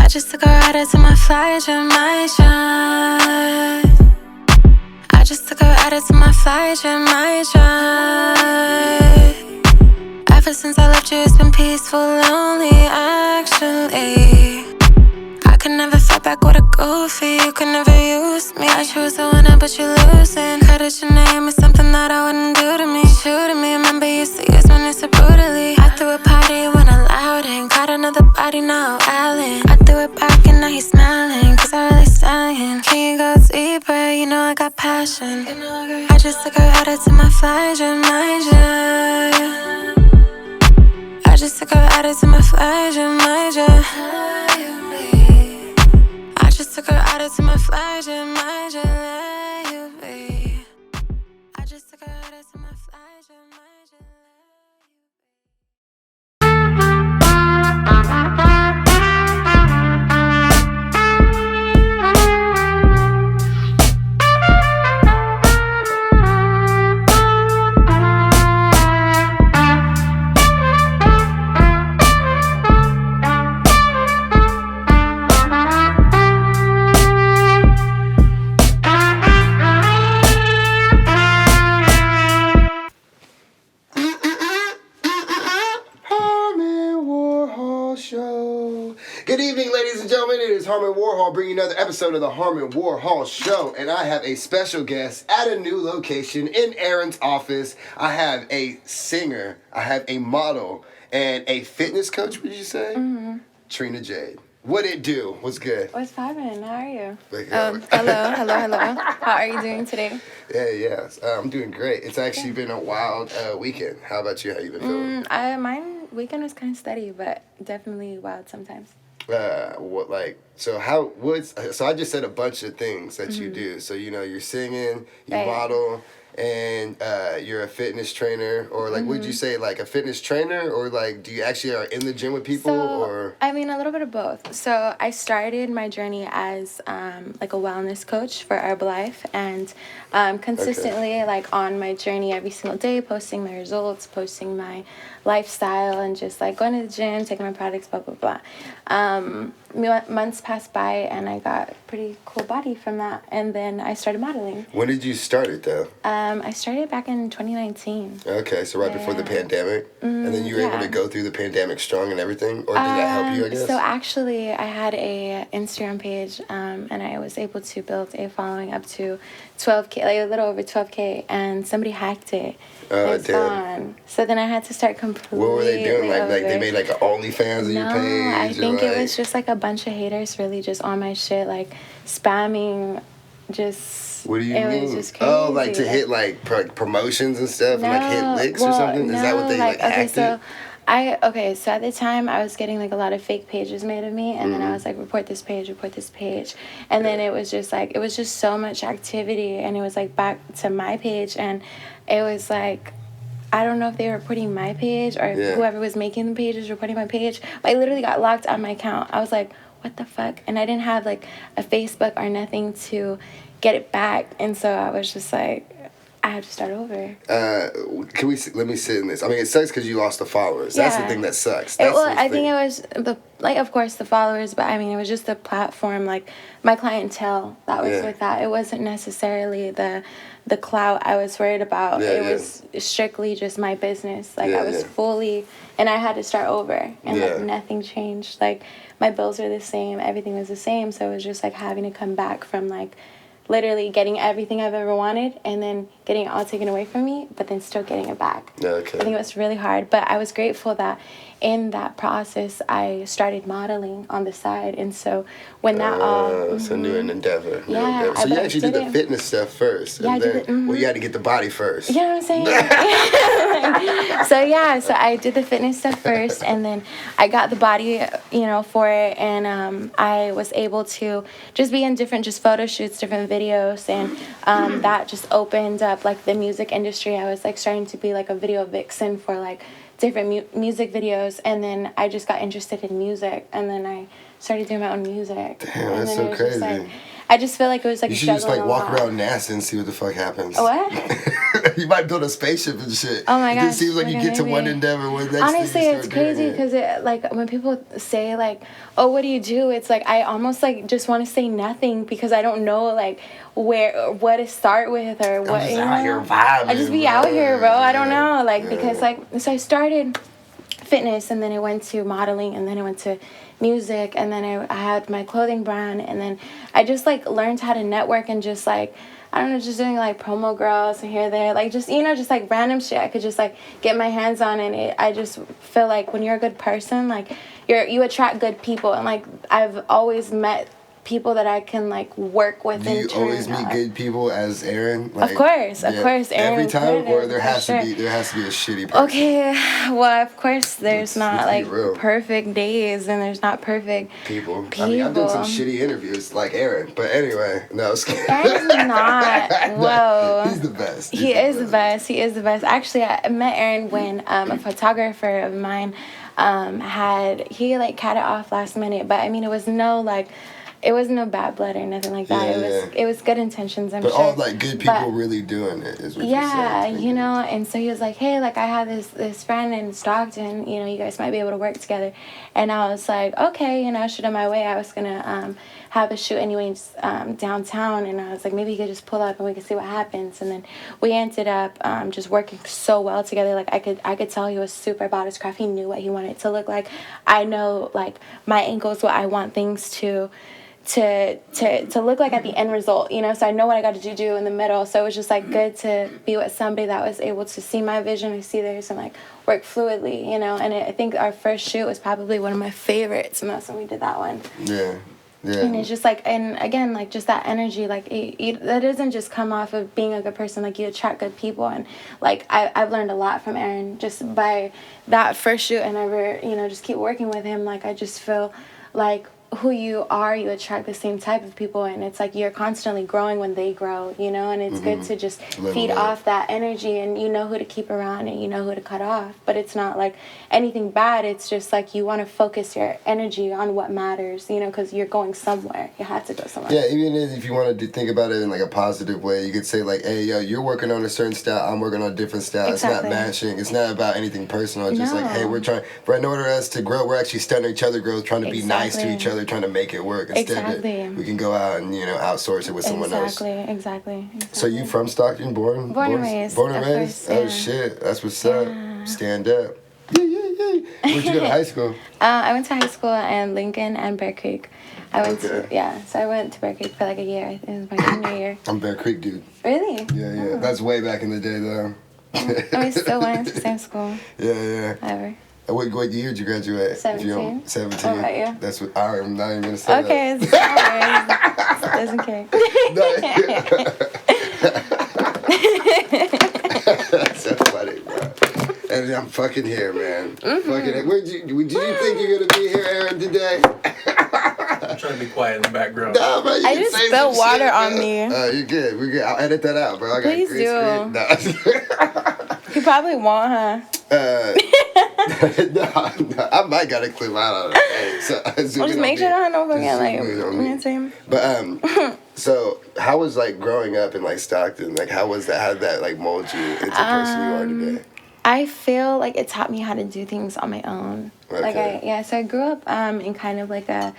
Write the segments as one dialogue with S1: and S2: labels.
S1: just took a ride out to my flight, I just took a ride out to my flight, Ever since I left you, it's been peaceful, lonely, actually. I could never fight back with a goofy, you could never use me. I choose the winner, but you're losing. Credit your name is something that I wouldn't do to me. Shooting me, remember you used to use when it's so brutally. I threw a party when I allowed and got another body, now Alan. I threw it back and now he's smiling, cause I really styling. Can you go deeper? You know I got passion. I just took a ride out to my flight, I just took a ride out to my flight, I just took a ride out to my flight, I just took a ride out to my flight,
S2: Good evening, ladies and gentlemen. It is Harmon Warhol bringing another episode of the Harmon Warhol Show, and I have a special guest at a new location in Aaron's office. I have a singer, I have a model, and a fitness coach, would you say?
S3: Mm-hmm.
S2: Trina Jade. What it do? What's good?
S3: What's poppin'? How are you?
S2: Hello.
S3: How are you doing today?
S2: Yeah. I'm doing great. It's actually been a wild weekend. How about you? How you been feeling?
S3: Mine weekend was kind of steady, but definitely wild sometimes.
S2: So I just said a bunch of things that you do. So, you're singing, you model, and you're a fitness trainer, or would you say a fitness trainer, or do you actually are in the gym with people, or?
S3: I mean, a little bit of both. So I started my journey as a wellness coach for Herbalife, and consistently on my journey every single day, posting my results, posting my lifestyle, and just going to the gym, taking my products, blah blah blah. Months passed by and I got a pretty cool body from that, and then I started modeling.
S2: When did you start it though?
S3: I started back in 2019.
S2: Okay, so right before the pandemic, and then you were able to go through the pandemic strong and everything, or did that help you, I guess?
S3: So actually, I had a Instagram page, and I was able to build a following up to 12K, a little over 12K, and somebody hacked it. It's gone. So then I had to start completely.
S2: What were they doing?
S3: over.
S2: They made an OnlyFans of your page?
S3: I think it was just a bunch of haters really just on my shit, spamming, just.
S2: What do you
S3: mean?
S2: It
S3: was just crazy.
S2: Oh, to hit promotions and stuff, and hit licks or something? Is that what they hacked it?
S3: So at the time I was getting a lot of fake pages made of me, and then I was report this page, and then it was just it was just so much activity, and it was back to my page, and it was I don't know if they were reporting my page or if whoever was making the page was reporting my page, but I literally got locked on my account. I was what the fuck? And I didn't have a Facebook or nothing to get it back, and so I was just I have to start over.
S2: Let me sit in this. I mean, it sucks because you lost the followers. That's the thing that sucks.
S3: I think it was of course the followers, but I mean, it was just the platform, my clientele that was with that. It wasn't necessarily the clout I was worried about. It was strictly just my business. I was fully, and I had to start over, and nothing changed. My bills were the same, everything was the same, so it was just having to come back from literally getting everything I've ever wanted and then getting it all taken away from me, but then still getting it back.
S2: Okay.
S3: I think it was really hard, but I was grateful that in that process I started modeling on the side, and so when that all...
S2: So new endeavor.
S3: Yeah.
S2: So you actually did the fitness stuff first.
S3: Yeah,
S2: and then, well, you had to get the body first.
S3: You know what I'm saying? So I did the fitness stuff first, and then I got the body, for it, and I was able to just be in different photo shoots, different videos, and that just opened up the music industry. I was starting to be a video vixen for different music videos, and then I just got interested in music, and then I started doing my own music.
S2: Damn, that's so crazy.
S3: I just feel like it was like
S2: you
S3: a
S2: should just
S3: struggle.
S2: like walk around NASA and see what the fuck happens.
S3: What?
S2: You might build a spaceship and shit.
S3: Oh my gosh.
S2: It seems like you get to one endeavor. When next
S3: Honestly,
S2: thing you
S3: it's
S2: start doing
S3: crazy
S2: it.
S3: because it like when people say like, "Oh, what do you do?" It's like I almost like just want to say nothing because I don't know like what to start with or what.
S2: I'm just
S3: you
S2: out
S3: know?
S2: here vibing,
S3: I just be
S2: bro.
S3: out here, bro. I don't know, like
S2: Yeah.
S3: because like so I started fitness and then I went to modeling and then I went to music and then I had my clothing brand and then I just like learned how to network and just like I don't know, just doing like promo girls here, there, like just, you know, just like random shit I could just like get my hands on. And I just feel like when you're a good person, like you attract good people. And like I've always met people that I can like work with.
S2: Do you always meet good people as Aaron?
S3: Like, of course, Aaron.
S2: Every time, or there has
S3: sure.
S2: to be a shitty person.
S3: Okay, well, of course, there's not like
S2: real.
S3: perfect days, and there's not perfect
S2: people. I mean, I've done some shitty interviews like Aaron, but anyway, no.
S3: Aaron's not. Whoa.
S2: He's the best.
S3: He is the best. He is the best. Actually, I met Aaron when a photographer of mine he like cut it off last minute, but I mean, it was no like. It was no bad blood or nothing like that. It was good intentions, I'm sure.
S2: But all like good people really doing it is what you're saying.
S3: Yeah, you know, and so he was like, hey, like I have this friend in Stockton, you know, you guys might be able to work together. And I was like, okay, you know, shoot on my way. I was gonna have a shoot anyways downtown, and I was like, maybe you could just pull up and we could see what happens. And then we ended up just working so well together. Like I could tell he was super about his craft. He knew what he wanted it to look like. I know like my angles, what I want things to look like at the end result, you know, so I know what I got to do in the middle. So it was just like good to be with somebody that was able to see my vision and see theirs and like work fluidly, you know. And I think our first shoot was probably one of my favorites, and that's when we did that one.
S2: Yeah.
S3: And it's just like, and again, like just that energy, like that doesn't just come off of being a good person. Like you attract good people, and like I've learned a lot from Aaron just by that first shoot, and you know, just keep working with him. Like I just feel like who you are, you attract the same type of people, and it's like you're constantly growing when they grow, you know. And it's good to just feed off that energy, and you know who to keep around and you know who to cut off. But it's not like anything bad. It's just like you want to focus your energy on what matters, you know, because you're going somewhere. You have to go somewhere.
S2: Yeah, even if you wanted to think about it in like a positive way, you could say like, hey, yo, you're working on a certain style, I'm working on a different style.
S3: Exactly.
S2: It's not matching. It's not about anything personal. It's just like, hey, we're trying, in order for us to grow, we're actually studying each other growth, trying to be nice to each other, trying to make it work. Instead we can go out and, you know, outsource it with someone else.
S3: Exactly.
S2: So you from Stockton, born
S3: and raised.
S2: Born and raised? Oh shit, that's what's up. Stand up. Where'd you go to high school?
S3: I went to high school in Lincoln and Bear Creek. So I went to Bear Creek for like a year. It was my junior year.
S2: I'm Bear Creek dude.
S3: Really?
S2: Yeah. Oh. That's way back in the day though.
S3: We still went to the same school.
S2: Yeah.
S3: Ever.
S2: What year did you graduate?
S3: 17.
S2: 17.
S3: What about you?
S2: That's what I'm not even gonna say.
S3: Okay, that. Doesn't care.
S2: That's so funny, bro. And I'm fucking here, man. Did you think you were gonna be here, Aaron, today?
S4: I'm trying to be quiet in the background.
S2: No, bro,
S3: I just spilled water
S2: shit,
S3: on me.
S2: You're good. We're good. I'll edit that out, bro. I got
S3: Please
S2: green screen.
S3: do. You probably won't, huh?
S2: No, I might got a clip out of it. So,
S3: just make sure I don't forget, like, you know what I'm saying?
S2: But, so, how was, like, growing up in, like, Stockton? Like, how was that? How did that, like, mold you into the person you are today?
S3: I feel like it taught me how to do things on my own.
S2: Okay.
S3: So I grew up in kind of like a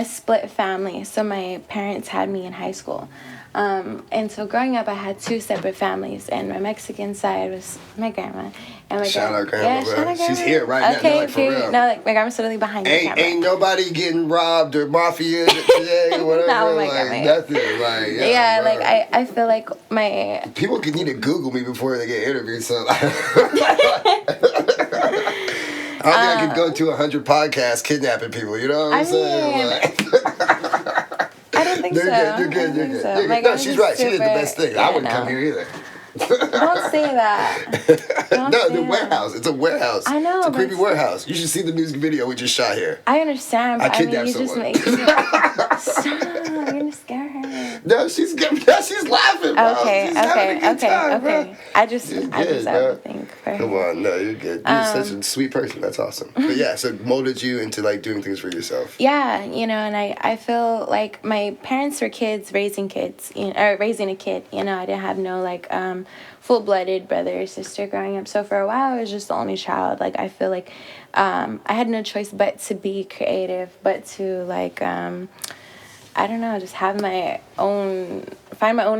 S3: split family. So my parents had me in high school. And so growing up, I had two separate families, and my Mexican side was my grandma. And my
S2: shout out grandma,
S3: yeah,
S2: bro.
S3: shout out grandma.
S2: She's here right now.
S3: Okay,
S2: Like, for real.
S3: No, like my grandma's literally behind the camera.
S2: Ain't nobody getting robbed or mafia today, whatever.
S3: Not with my
S2: like
S3: grandma.
S2: nothing. Like
S3: Yeah, like I feel like my
S2: people need to Google me before they get interviewed. So I don't think I could go to 100 podcasts kidnapping people. You know what I'm saying? Like,
S3: I don't think so.
S2: You're good.
S3: So.
S2: No, she's right. She did the best thing.
S3: Yeah,
S2: I wouldn't come here either.
S3: Don't say that.
S2: No, the warehouse. It's a warehouse.
S3: I know.
S2: It's a creepy warehouse. You should see the music video we just shot here.
S3: I understand, but I mean, you
S2: someone.
S3: just make Stop. You're gonna scare her.
S2: No, she's good. No, she's laughing, bro.
S3: Okay,
S2: She's having a good time,
S3: okay.
S2: bro.
S3: I just
S2: You're
S3: have
S2: good,
S3: to
S2: bro.
S3: think for
S2: Come
S3: her.
S2: on, no, you're good. You're such a sweet person. That's awesome. But yeah, so it molded you into like doing things for yourself.
S3: Yeah, and I feel like my parents were raising kids, or raising a kid. I didn't have no like full-blooded brother or sister growing up. So for a while, I was just the only child. Like I feel like I had no choice but to be creative, but to like I don't know, just find my own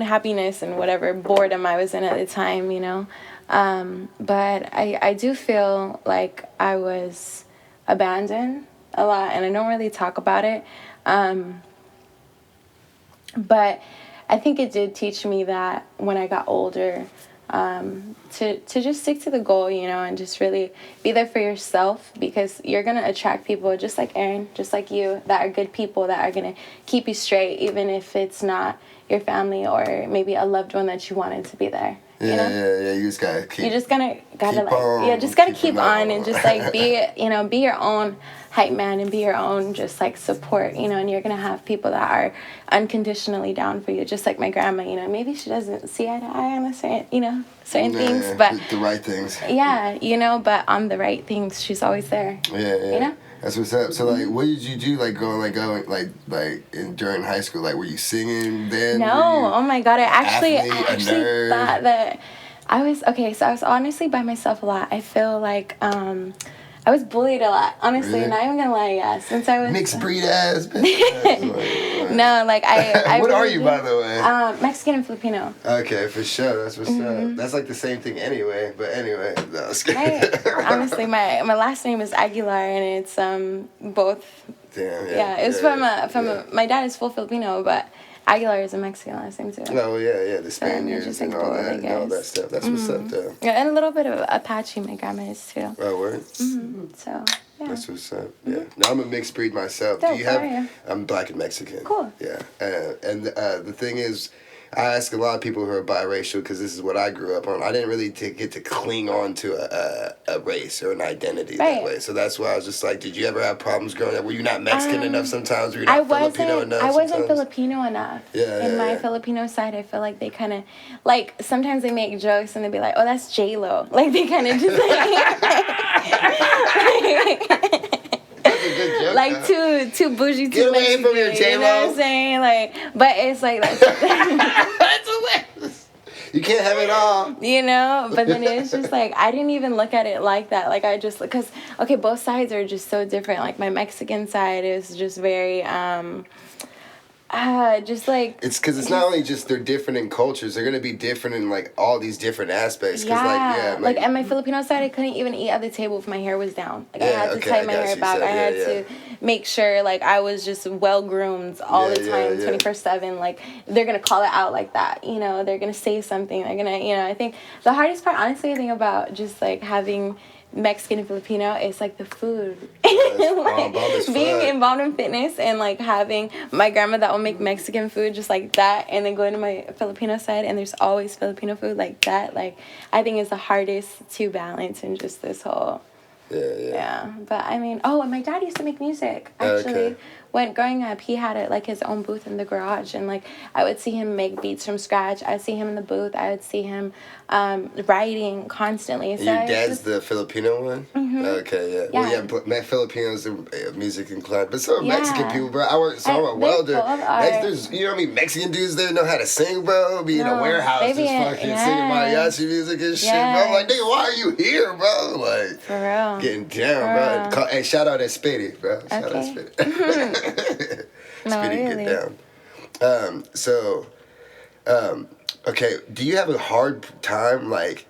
S3: happiness and whatever boredom I was in at the time. But I do feel like I was abandoned a lot, and I don't really talk about it. But I think it did teach me that when I got older, to just stick to the goal, and just really be there for yourself, because you're going to attract people just like Aaron, just like you, that are good people that are going to keep you straight, even if it's not your family or maybe a loved one that you wanted to be there.
S2: Yeah. You just gotta keep.
S3: You just gotta
S2: keep
S3: like
S2: on,
S3: just gotta
S2: keep
S3: keep on and just like be your own hype man and be your own just like support, and you're gonna have people that are unconditionally down for you, just like my grandma. Maybe she doesn't see eye to eye on certain things, but
S2: the right things.
S3: Yeah, but on the right things, she's always there.
S2: Yeah. That's what's up. So like, what did you do like going during high school? Like, were you singing then?
S3: No, oh my God, I actually
S2: nerd?
S3: thought that I was okay. So I was honestly by myself a lot. I feel like I was bullied a lot, honestly.
S2: Really?
S3: Not even gonna lie, yeah. Since I was
S2: mixed breed ass bitch.
S3: No, like I
S2: what
S3: really
S2: are you, by the way?
S3: Mexican and Filipino.
S2: Okay, for sure. That's what's up. That's like the same thing anyway. But anyway, no, I was kidding.
S3: Honestly, my last name is Aguilar, and it's both.
S2: Damn.
S3: Yeah, it's my dad is full Filipino, but Aguilar is a Mexican last name too.
S2: Oh yeah, the Spaniards
S3: just
S2: and
S3: like
S2: all
S3: both, I
S2: that, all that
S3: guess.
S2: stuff. That's what's up, though.
S3: Yeah, and a little bit of Apache, my grandma is too.
S2: Oh, word.
S3: So yeah.
S2: That's what's up. Yeah. No, I'm a mixed breed myself.
S3: Dope,
S2: Do you have?
S3: how are you?
S2: I'm black and Mexican.
S3: Cool.
S2: Yeah. And the thing is, I ask a lot of people who are biracial because this is what I grew up on. I didn't really get to cling on to a race or an identity that way. So that's why I was just like, did you ever have problems growing up? Were you not Mexican enough sometimes? Were you not Filipino enough?
S3: I wasn't
S2: sometimes?
S3: Filipino enough.
S2: Yeah.
S3: My Filipino side, I feel like they kind of, like, sometimes they make jokes and they be like, oh, that's J-Lo. Like, they kind of just like too bougie,
S2: Get
S3: too
S2: away
S3: Mexican,
S2: from your J-Lo.
S3: You know what I'm saying? Like, but it's like that's
S2: hilarious. You can't have it all.
S3: But then it's just like I didn't even look at it like that. Like I just because both sides are just so different. Like my Mexican side is just very just like
S2: it's because it's not only just they're different in cultures, they're gonna be different in like all these different aspects.
S3: Like at my Filipino side, I couldn't even eat at the table if my hair was down. Like I had to tie my hair back. I had to make sure like I was just well groomed all the time, 24/7. Like they're gonna call it out like that. They're gonna say something. They're gonna I think the hardest part, honestly, I think about just like having Mexican and Filipino, it's like the food. Like, being involved in fitness and like having my grandma that will make Mexican food just like that, and then going to my Filipino side and there's always Filipino food like that. Like I think is the hardest to balance in just this whole. Yeah. But I mean, and my dad used to make music actually. When growing up, he had his own booth in the garage, and like I would see him make beats from scratch. I'd see him in the booth. I would see him writing constantly. So
S2: your dad's the Filipino one?
S3: Mm-hmm.
S2: Okay, yeah. Well, Filipinos are music inclined, but so are Mexican people, bro. I'm a welder. There's, you know what I mean? Mexican dudes there know how to sing, bro. Be in a warehouse just fucking singing mariachi music and shit, bro. I'm like, nigga, why are you here, bro? Like,
S3: for real.
S2: Getting down, bro. Hey, shout out Espedi, bro. Shout out Espedi.
S3: No, really.
S2: Get down. Okay, do you have a hard time like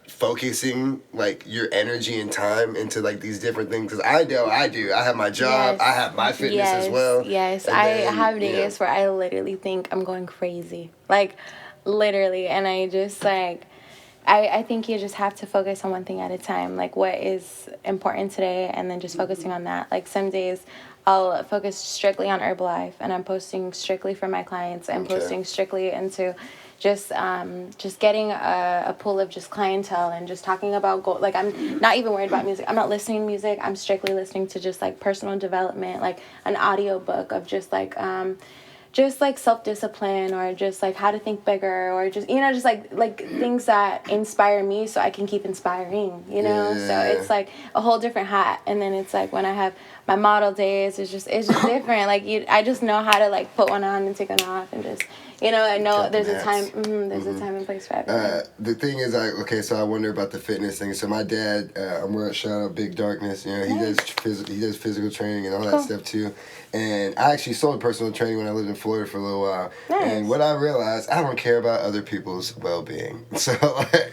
S2: focusing like your energy and time into like these different things? Because I do. I have my job.
S3: Yes.
S2: I have my fitness as well.
S3: Yes,
S2: And
S3: I
S2: then,
S3: have days where I literally think I'm going crazy. Like, literally. And I just like... I think you just have to focus on one thing at a time, like what is important today, and then just focusing on that. Like some days I'll focus strictly on Herbalife, and I'm posting strictly for my clients. I'm posting strictly into just getting a pool of just clientele and just talking about goal. Like I'm not even worried about music. I'm not listening to music. I'm strictly listening to just like personal development, like an audio book of just like just like self-discipline, or just like how to think bigger, or just, you know, just like things that inspire me so I can keep inspiring, you know. So it's like a whole different hat. And then it's like when I have my model days, it's just different. Like I just know how to like put one on and take one off, and just, you know, I know there's a time, there's a time and place for everything.
S2: The thing is, so I wonder about the fitness thing. So my dad, I'm going to shout out Big Darkness. You know, he does physical training and all that stuff too. And I actually sold personal training when I lived in Florida for a little while.
S3: Nice.
S2: And what I realized, I don't care about other people's well-being. So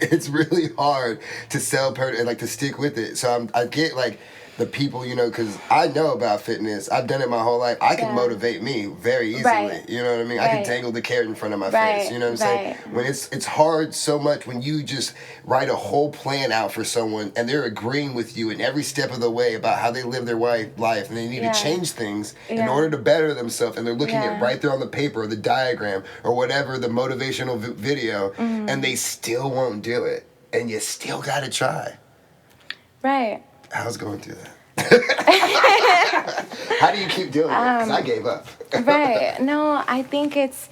S2: it's really hard to sell and like to stick with it. So I get like the people, you know, because I know about fitness. I've done it my whole life. I can motivate me very easily.
S3: Right.
S2: You know what I mean? I can dangle the carrot in front of my face. You know what I'm saying? When it's hard so much when you just write a whole plan out for someone and they're agreeing with you in every step of the way about how they live their life, and they need to change things in order to better themselves, and they're looking at right there on the paper or the diagram or whatever, the motivational video, and they still won't do it. And you still got to try.
S3: Right.
S2: I was going through that. How do you keep doing it? Because I gave up.
S3: Right. No, I think it's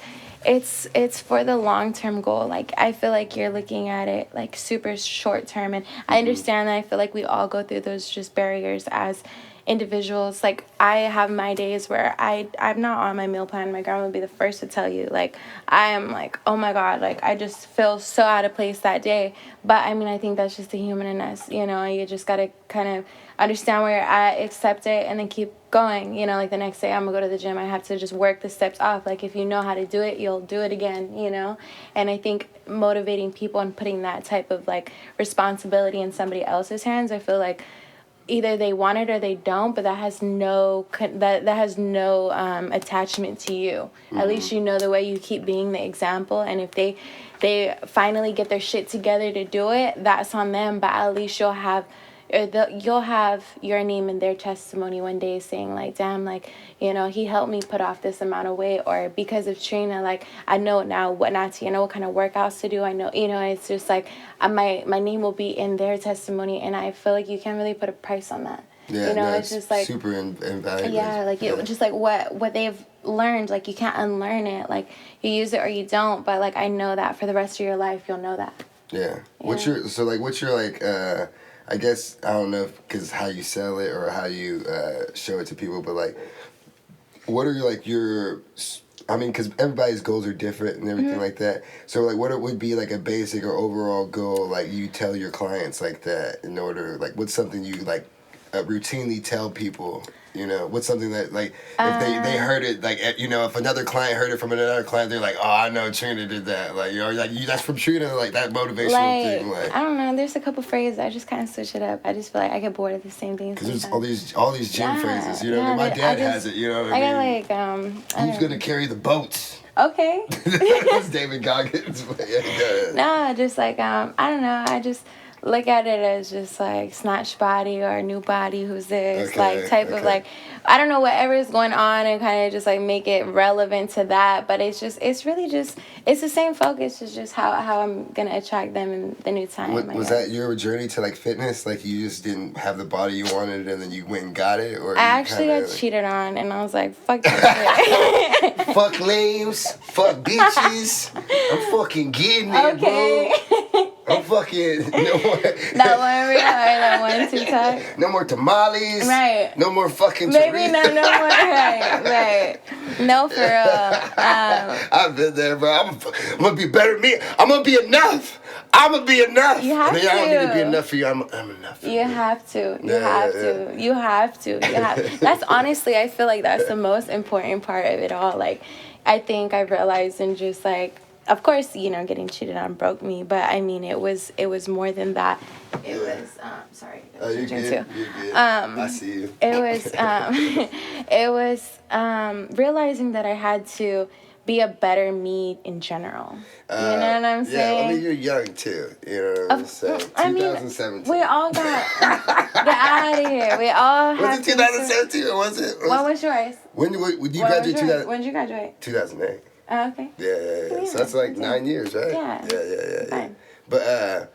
S3: for the long-term goal. Like, I feel like you're looking at it like super short-term, and I understand that. I feel like we all go through those just barriers as individuals. Like, I have my days where I'm not on my meal plan. My grandma would be the first to tell you, like, I am like, oh my God, like, I just feel so out of place that day. But I mean, I think that's just the human in us, you know. You just gotta kind of understand where you're at, accept it, and then keep going. You know, like the next day I'm gonna go to the gym, I have to just work the steps off. Like, if you know how to do it, you'll do it again, you know. And I think motivating people and putting that type of like responsibility in somebody else's hands, I feel like either they want it or they don't, but that has no attachment to you. At least you know the way you keep being the example, and if they finally get their shit together to do it, that's on them. But at least you'll have your name in their testimony one day saying like, damn, like, you know, he helped me put off this amount of weight, or because of Trina, like, I know now what not to, you know, what kind of workouts to do. I know, you know, it's just like my name will be in their testimony, and I feel like you can't really put a price on that.
S2: Yeah,
S3: you know,
S2: no,
S3: it's just like
S2: super invaluable.
S3: Yeah, like it just like what they've learned, like you can't unlearn it. Like, you use it or you don't, but like I know that for the rest of your life you'll know that.
S2: Yeah. What's your I guess, I don't know because how you sell it or how you show it to people, but like, what are your I mean, because everybody's goals are different and everything like that. So like, what would be like a basic or overall goal like you tell your clients like that in order, like what's something you like routinely tell people? You know, what's something that, like, if they heard it, like, you know, if another client heard it from another client, they're like, oh, I know Trina did that. Like, you know, like, that's from Trina, like, that motivational thing. Like,
S3: I don't know, there's a couple phrases, I just kind of switch it up. I just feel like I get bored of the same thing.
S2: Because there's all these gym phrases, you know? My dad has it, you know what I mean?
S3: I got like,
S2: who's going to carry the boats?
S3: Okay.
S2: That's David Goggins.
S3: No, just like, I don't know, I just look at it as just like snatch body or new body, who's this, like type of like, I don't know, whatever is going on, and kind of just like make it relevant to that. But it's really just it's the same focus. It's just how I'm gonna attract them in the new time.
S2: Was that your journey to like fitness? Like you just didn't have the body you wanted and then you went and got it? Or
S3: I actually got cheated on, and I was like, fuck that shit.
S2: Fuck lames, fuck bitches. I'm fucking getting it, bro. I'm fucking no more.
S3: That one too tight.
S2: No more tamales.
S3: Right.
S2: No more fucking.
S3: Maybe no more. Right. No, for real.
S2: I've been there, bro. I'm gonna be better than me. I'm gonna be enough. I'm gonna be enough.
S3: You have to.
S2: I don't need to be enough for you. I'm enough for you.
S3: You have to. You have to. That's honestly, I feel like that's the most important part of it all. Like, I think I realized in just like, of course, you know, getting cheated on broke me, but I mean, it was more than that. It was sorry.
S2: You're good. I see you.
S3: It was realizing that I had to be a better me in general. You know what I'm saying?
S2: Yeah, I mean, you're young too. You know what I'm saying? 2017.
S3: We all got get out of here. We all
S2: was it 2017 or was it?
S3: What was yours?
S2: When did you graduate?
S3: When did you graduate?
S2: 2008.
S3: Oh, okay.
S2: Yeah. So that's like 9 years, right?
S3: Yeah.
S2: Yeah. But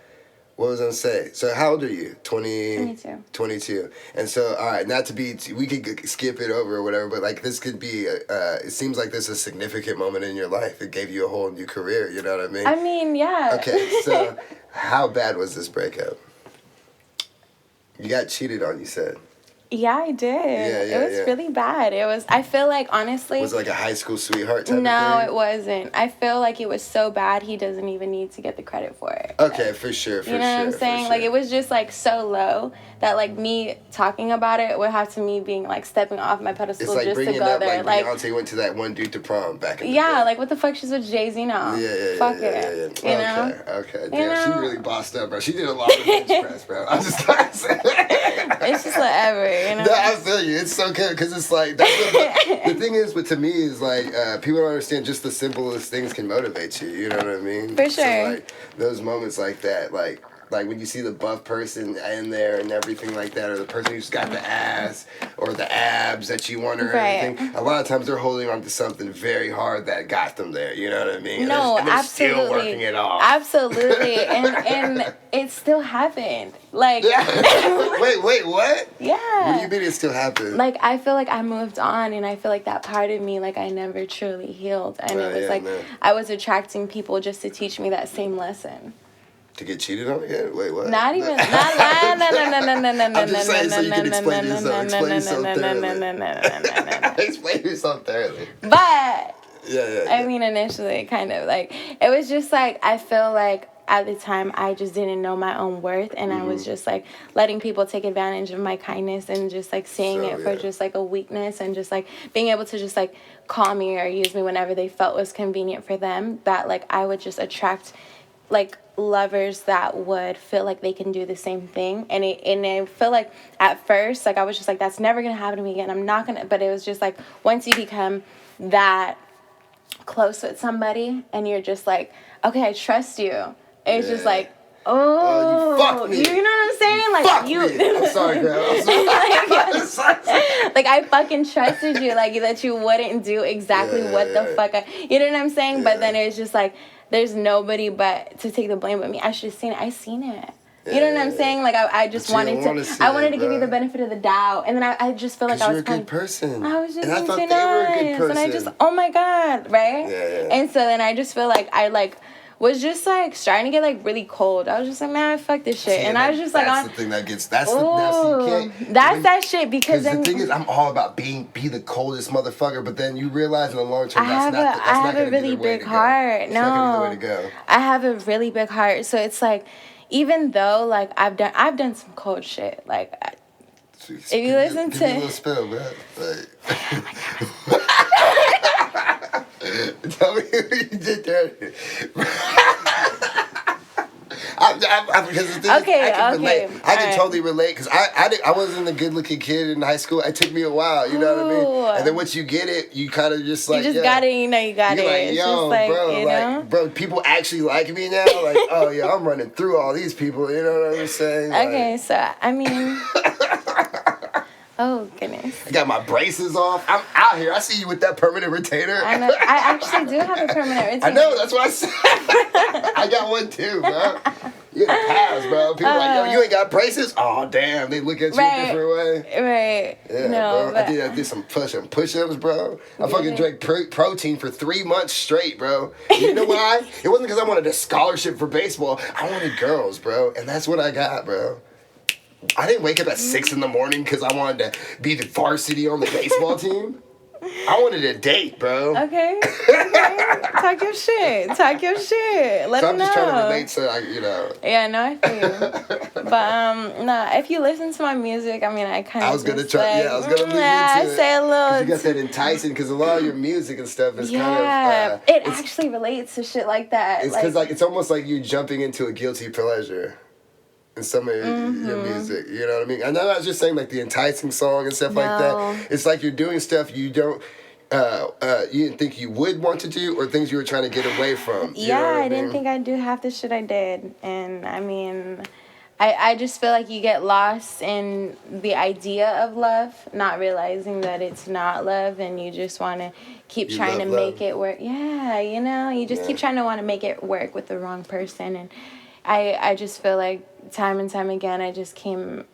S2: What was I gonna say? So how old are you?
S3: 22.
S2: 22. And so, all right, not to be, we could skip it over or whatever, but like this could be, it seems like this is a significant moment in your life. It gave you a whole new career, you know what I mean?
S3: I mean, yeah.
S2: Okay, so how bad was this breakup? You got cheated on, you said.
S3: Yeah, I did.
S2: Yeah,
S3: it was really bad. It was, I feel like, honestly.
S2: Was it like a high school sweetheart type of thing?
S3: No, it wasn't. I feel like it was so bad, he doesn't even need to get the credit for it.
S2: Okay, for sure,
S3: You know what I'm saying?
S2: Sure.
S3: Like, it was just, like, so low that, like, me talking about it would have to me being, like, stepping off my pedestal
S2: it's like
S3: just to
S2: bringing
S3: go
S2: up,
S3: there.
S2: like Beyonce went to that one dude to prom back in the day.
S3: Like, what the fuck? She's with Jay-Z now. Fuck it. You know?
S2: Okay.
S3: You
S2: Damn,
S3: know?
S2: she really bossed up, bro. She did a lot of bench press, bro. I'm just trying to say.
S3: It's just whatever, you know?
S2: No, I feel you. It's so good because it's like, that's what, the thing is, to me, is like, people don't understand just the simplest things can motivate you. You know what I mean?
S3: For sure.
S2: So, like, those moments like that, like when you see the buff person in there and everything like that, or the person who's got the ass or the abs that you want or anything, a lot of times they're holding on to something very hard that got them there. You know what I mean?
S3: No,
S2: and they're
S3: absolutely.
S2: still working it off.
S3: Absolutely. and it still happened. Like,
S2: Wait, what?
S3: Yeah.
S2: What do you mean it still happened?
S3: Like, I feel like I moved on, and I feel like that part of me, like, I never truly healed. And it was I was attracting people just to teach me that same lesson.
S2: To get cheated on again? Wait, what?
S3: Not even. No.
S2: I'm just saying so you can explain yourself thoroughly.
S3: But
S2: Yeah.
S3: I mean, initially, kind of like it was just like I feel like at the time I just didn't know my own worth, and I was just like letting people take advantage of my kindness and just like seeing it for just like a weakness, and just like being able to just like call me or use me whenever they felt was convenient for them. That like I would just attract like lovers that would feel like they can do the same thing, and I feel like at first like I was just like, that's never gonna happen to me again, I'm not gonna, but it was just like once you become that close with somebody and you're just like, okay, I trust you, it's just like, oh,
S2: you fucked me.
S3: You know what I'm saying? Like,
S2: Fuck
S3: you
S2: me. I'm sorry, girl. I'm sorry.
S3: like I fucking trusted you, like that you wouldn't do exactly what the fuck you know what I'm saying? But then it's just like there's nobody but to take the blame but me. I should have seen it. I seen it. You know what I'm saying? Like I just wanted to give you the benefit of the doubt, and then I just feel like I was
S2: a good person.
S3: I was just
S2: and I thought
S3: too
S2: they were a
S3: nice,
S2: good person.
S3: and I just, oh my god, right?
S2: Yeah.
S3: And so then I just feel like I like was just like starting to get like really cold. I was just like, man, fuck this shit. And I was just like,
S2: that's the thing that gets, that's
S3: that shit, because then
S2: the thing is, I'm all about be the coldest motherfucker, but then you realize in the long term
S3: I have a really big heart. No,
S2: not the way to go.
S3: I have a really big heart. So it's like, even though like I've done some cold shit, like if you listen to
S2: give me a little spill, man. Like, tell me what you did there. Because the thing is, I can relate. I can totally relate, because I wasn't a good-looking kid in high school. It took me a while, you know what I mean? And then once you get it, you kind of just like,
S3: you just got it, you know you got
S2: you're
S3: it.
S2: Like,
S3: it's
S2: yo,
S3: just like,
S2: bro,
S3: you
S2: like,
S3: know?
S2: bro, people actually like me now. Like, oh yeah, I'm running through all these people. You know what I'm saying?
S3: Okay,
S2: like,
S3: so I mean, oh goodness.
S2: I got my braces off. I'm out here. I see you with that permanent retainer.
S3: I know. I actually do have a permanent retainer.
S2: I know. That's what I said. I got one too, bro. You in the past, bro. People like, yo, you ain't got braces? Oh, damn. They look at you a different way.
S3: Right.
S2: Yeah,
S3: no,
S2: bro. I did some push-ups, bro. I fucking drank protein for 3 months straight, bro. You know why? It wasn't because I wanted a scholarship for baseball. I wanted girls, bro. And that's what I got, bro. I didn't wake up at 6 in the morning because I wanted to be the varsity on the baseball team. I wanted a date, bro.
S3: Okay. Talk your shit. Let
S2: so
S3: them know.
S2: I'm just trying to relate to, you know.
S3: Yeah, no, I feel you. But, no, if you listen to my music, I mean, I kind of
S2: I was going to try, I was going to lead into it.
S3: Say a little.
S2: You got that enticing, because a lot of your music and stuff is
S3: kind of. It actually relates to shit like that.
S2: It's because, like, it's almost like you jumping into a guilty pleasure. In some of your music, you know what I mean? And I'm not just saying like the enticing song and stuff like that. It's like you're doing stuff you don't, you didn't think you would want to do, or things you were trying to get away from. You know what I mean?
S3: Didn't think I'd do half the shit I did. And I mean, I just feel like you get lost in the idea of love, not realizing that it's not love, and you just want to keep trying to make it work. Yeah, you know, you just keep trying to want to make it work with the wrong person, and I just feel like time and time again I just came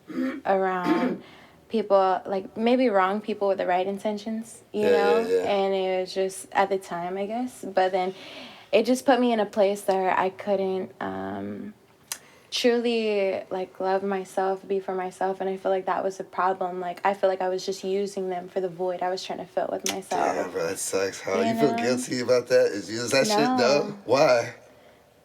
S3: around people, like maybe wrong people with the right intentions, you know?
S2: Yeah.
S3: And it was just at the time, I guess. But then it just put me in a place where I couldn't truly like love myself, be for myself, and I feel like that was a problem. Like I feel like I was just using them for the void I was trying to fill with myself.
S2: Damn, bro, that sucks. How you
S3: You
S2: feel
S3: know?
S2: guilty about that? Is that shit
S3: No.
S2: though? Why?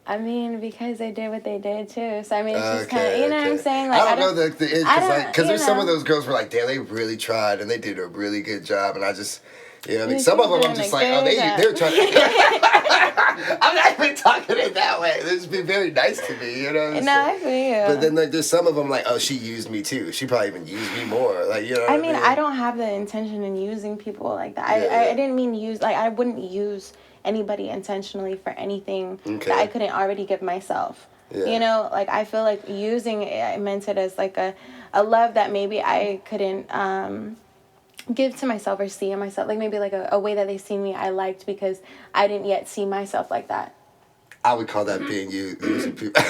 S3: I mean, because they did what they did too. So I mean, it's just
S2: Okay,
S3: kind of, you know what I'm saying? Like
S2: I don't know the edge
S3: I don't-
S2: because there's
S3: you
S2: some of
S3: know.
S2: those girls were like, damn, they really tried and they did a really good job, and I just. You know what I mean?
S3: You
S2: Some of them
S3: keep
S2: I'm just
S3: doing
S2: like,
S3: a
S2: oh,
S3: good
S2: they're
S3: job.
S2: trying to. I'm not even talking it that way. They're just being very nice to me, you know what I'm
S3: No,
S2: saying?
S3: I feel you.
S2: But then, like, there's some of them, like, oh, she used me too. She probably even used me more. Like, you know what
S3: I mean, I don't have the intention in using people like that. I didn't mean use, like, I wouldn't use anybody intentionally for anything that I couldn't already give myself.
S2: Yeah.
S3: You know, like, I feel like using it, I meant it as, like, a love that maybe I couldn't give to myself or see in myself. Like, maybe, like, a way that they see me I liked because I didn't yet see myself like that.
S2: I would call that being using people.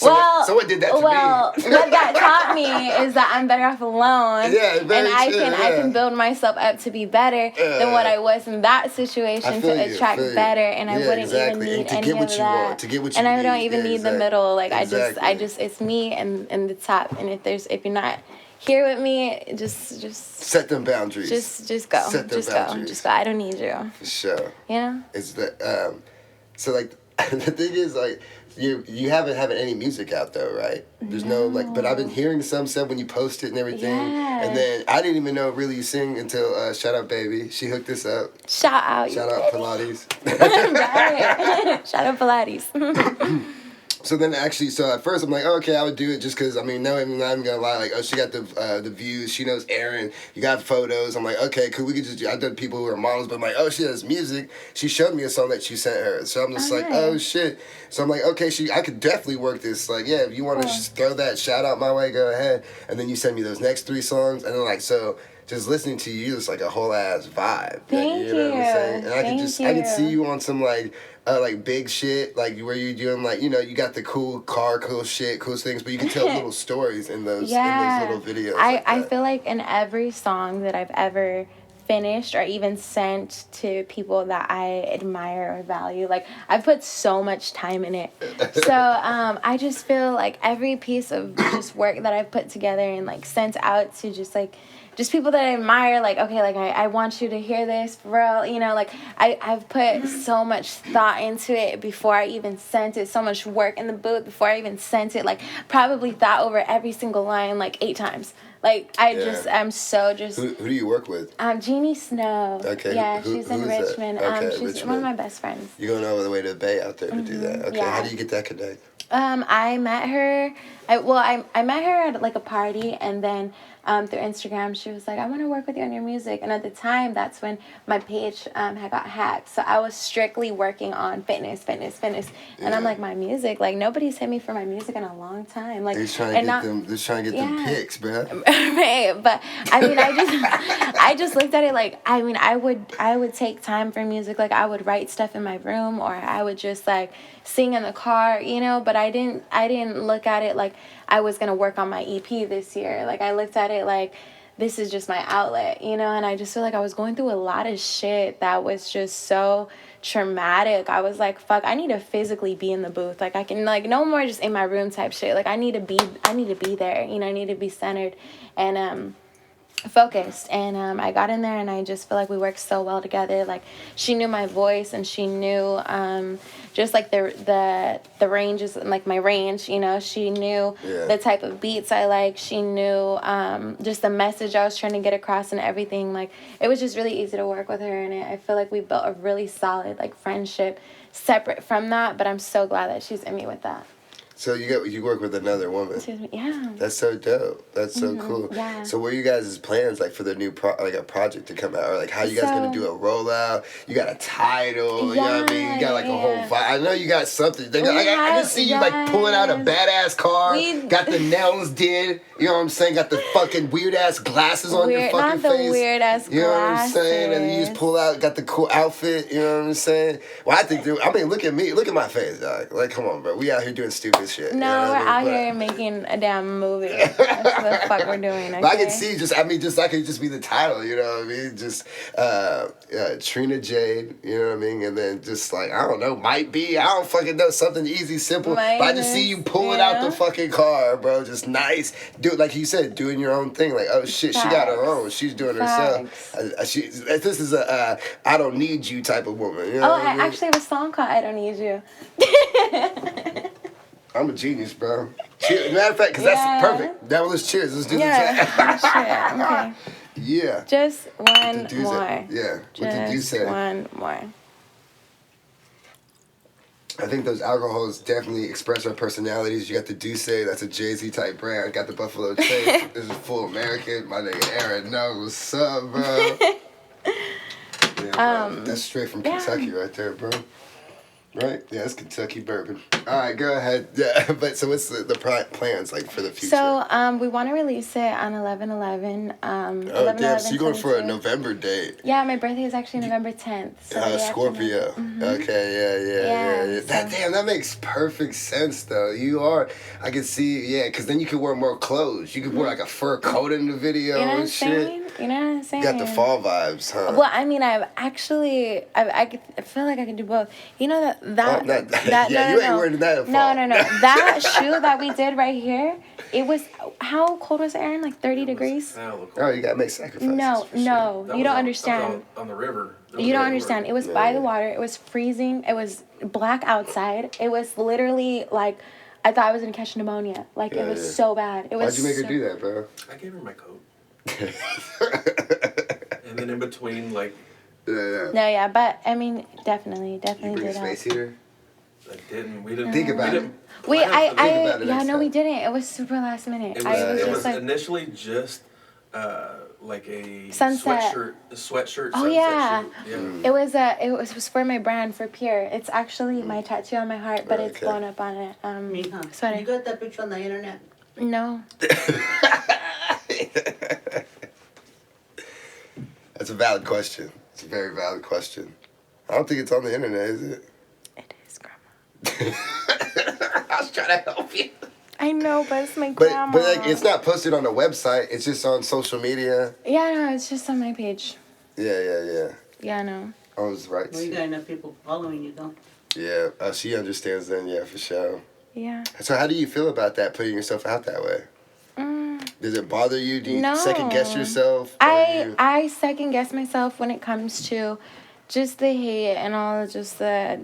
S2: Someone did that to me.
S3: Well, what that taught me is that I'm better off alone.
S2: Yeah, very
S3: and I
S2: true,
S3: I can build myself up to be better than what I was in that situation to attract better, and I wouldn't even need any of that.
S2: To get what you
S3: and I
S2: need.
S3: don't even need the middle. Like I just
S2: Exactly.
S3: it's me and the top. And if you're not here with me, just
S2: set them boundaries.
S3: Just go.
S2: Set them
S3: Just
S2: boundaries.
S3: go. Just go. I don't need you.
S2: For sure.
S3: You know?
S2: It's the so like the thing is like you haven't any music out though, right? There's no like, but I've been hearing some stuff when you post it and everything.
S3: Yeah.
S2: And then I didn't even know really you sing until shout out baby. She hooked us up.
S3: Shout out
S2: Pilates.
S3: Right. Shout out Pilates.
S2: So then actually, so at first I'm like, oh, okay, I would do it just because, I mean, no, I'm not even going to lie. Like, oh, she got the views. She knows Aaron. You got photos. I'm like, okay, cool. We could just, I've done people who are models, but I'm like, oh, she has music. She showed me a song that she sent her. So I'm just oh, shit. So I'm like, okay, I could definitely work this. Like, yeah, if you want to just throw that shout out my way, go ahead. And then you send me those next 3 songs. And then, like, so just listening to you, it's like a whole ass vibe.
S3: Thank
S2: you. Know what I'm saying? And I could see you on some, like big shit, like where you're doing like, you know, you got the cool car, cool shit, cool things, but you can tell little stories in those little videos.
S3: I feel like in every song that I've ever finished or even sent to people that I admire or value, like I've put so much time in it. So I just feel like every piece of just work that I've put together and like sent out to just people that I admire, like, okay, like, I want you to hear this, for real, you know, like, I've put so much thought into it before I even sent it, so much work in the booth before I even sent it, like, probably thought over every single line, like, 8 times. Like, I'm so just...
S2: Who do you work with?
S3: Jeannie Snow.
S2: Okay.
S3: Yeah, she's in Richmond.
S2: Okay,
S3: she's
S2: Richmond.
S3: one of my best friends.
S2: You're going all the way to the Bay out there to do that. Okay,
S3: yeah.
S2: How do you get that connect?
S3: I met her... I met her at, like, a party, and then... through Instagram, she was like, I want to work with you on your music. And at the time, that's when my page had got hacked. So I was strictly working on fitness. And I'm like, my music? Like, nobody's hit me for my music in a long time. Like,
S2: they're trying to get them pics, bro.
S3: Right. But, I mean, I just looked at it like, I mean, I would take time for music. Like, I would write stuff in my room, or I would just, like, sing in the car, you know? But I didn't look at it like I was going to work on my EP this year. Like, I looked at it like, this is just my outlet, you know? And I just feel like I was going through a lot of shit that was just so traumatic. I was like, fuck, I need to physically be in the booth. Like, I can, like, no more just in my room type shit. Like, I need to be there, you know? I need to be centered and focused. And I got in there, and I just feel like we worked so well together. Like, she knew my voice, and she knew just like the ranges, like my range, you know. She knew the type of beats I like. She knew just the message I was trying to get across and everything. Like, it was just really easy to work with her, and I feel like we built a really solid like friendship separate from that. But I'm so glad that she's in me with that.
S2: So you work with another woman.
S3: Excuse me. Yeah.
S2: That's so dope. That's so cool.
S3: Yeah.
S2: So what are you guys' plans like for the new a project to come out, or like how you guys gonna do a rollout? You got a title, you know what I mean? You got like a whole vibe. I know you got something. I can see you like pulling out a badass car. Got the nails did. You know what I'm saying? Got the fucking weird ass glasses on your fucking face.
S3: Not the weird ass glasses.
S2: You know what I'm saying? And you just pull out, got the cool outfit. You know what I'm saying? Well, I think, dude. I mean, look at me. Look at my face, dog. Like, come on, bro. We out here doing stupid shit.
S3: No,
S2: you know
S3: we're out
S2: but,
S3: here making a damn movie. That's what the fuck we're doing, okay?
S2: But I can see that could just be the title, you know what I mean? Just Trina Jade, you know what I mean? And then just like, I don't know, might be, I don't fucking know, something easy, simple. But I just see you pulling out the fucking car, bro. Just nice. Do like you said, doing your own thing. Like, oh shit, she got her own. She's doing herself. This is a I don't need you type of woman. You know
S3: I actually have a song called I Don't Need You.
S2: I'm a genius, bro. Cheers. Matter of fact, because that's perfect. Now let's cheers. Let's do the
S3: shit. Okay.
S2: Yeah.
S3: Just one more.
S2: Yeah.
S3: Just one more.
S2: I think those alcohols definitely express our personalities. You got the Douce, that's a Jay-Z type brand. I got the Buffalo Trace. This is full American. My nigga Aaron knows what's up, bro. Yeah, bro. That's straight from Kentucky right there, bro. Right? Yeah, it's Kentucky bourbon. All right, go ahead. Yeah, but so what's the plans like for the future?
S3: So we want to release it on 11/11.
S2: Oh, damn. So you're going for a November date.
S3: Yeah, my birthday is actually November 10th. So
S2: Scorpio. Okay, yeah. That makes perfect sense, though. I can see, because then you can wear more clothes. You could wear like a fur coat in the video and shit.
S3: You know what I'm saying?
S2: You got the fall vibes, huh?
S3: Well, I mean, I feel like I can do both. You know that
S2: you ain't wearing that in fall.
S3: No. That shoe that we did right here, it was, how cold was it, Aaron? Like 30 degrees?
S2: Oh, you gotta make sacrifices.
S3: No, you don't understand.
S4: On the river.
S3: You don't understand. It was by the water. It was freezing. It was black outside. It was literally like, I thought I was gonna catch pneumonia. Like, it was so bad.
S2: Why'd you make her do that, bro?
S4: I gave her my coat. And then in between, like...
S3: No, yeah, but I mean, definitely
S2: you bring
S3: did
S2: a space heater?
S4: I didn't. We didn't
S2: think about it.
S3: We didn't. It was super last minute.
S4: It was initially just like a
S3: sunset
S4: sweatshirt.
S3: Oh yeah. It was for my brand for Pure. It's actually my tattoo on my heart, but it's blown up on it. Sweater.
S5: You got that picture on the internet?
S3: No.
S2: That's a valid question. It's a very valid question. I don't think it's on the internet, is it?
S3: It is, Grandma.
S2: I was trying to help you.
S3: I know, but it's my grandma.
S2: But like, it's not posted on the website. It's just on social media.
S3: Yeah, no, it's just on my page.
S2: Yeah.
S3: Yeah, no.
S2: I was right.
S5: Well, you got enough people following you, though.
S2: Yeah, she understands then, yeah, for sure.
S3: Yeah.
S2: So how do you feel about that, putting yourself out that way? Does it bother you? Do you second guess yourself?
S3: I second guess myself when it comes to just the hate and all just the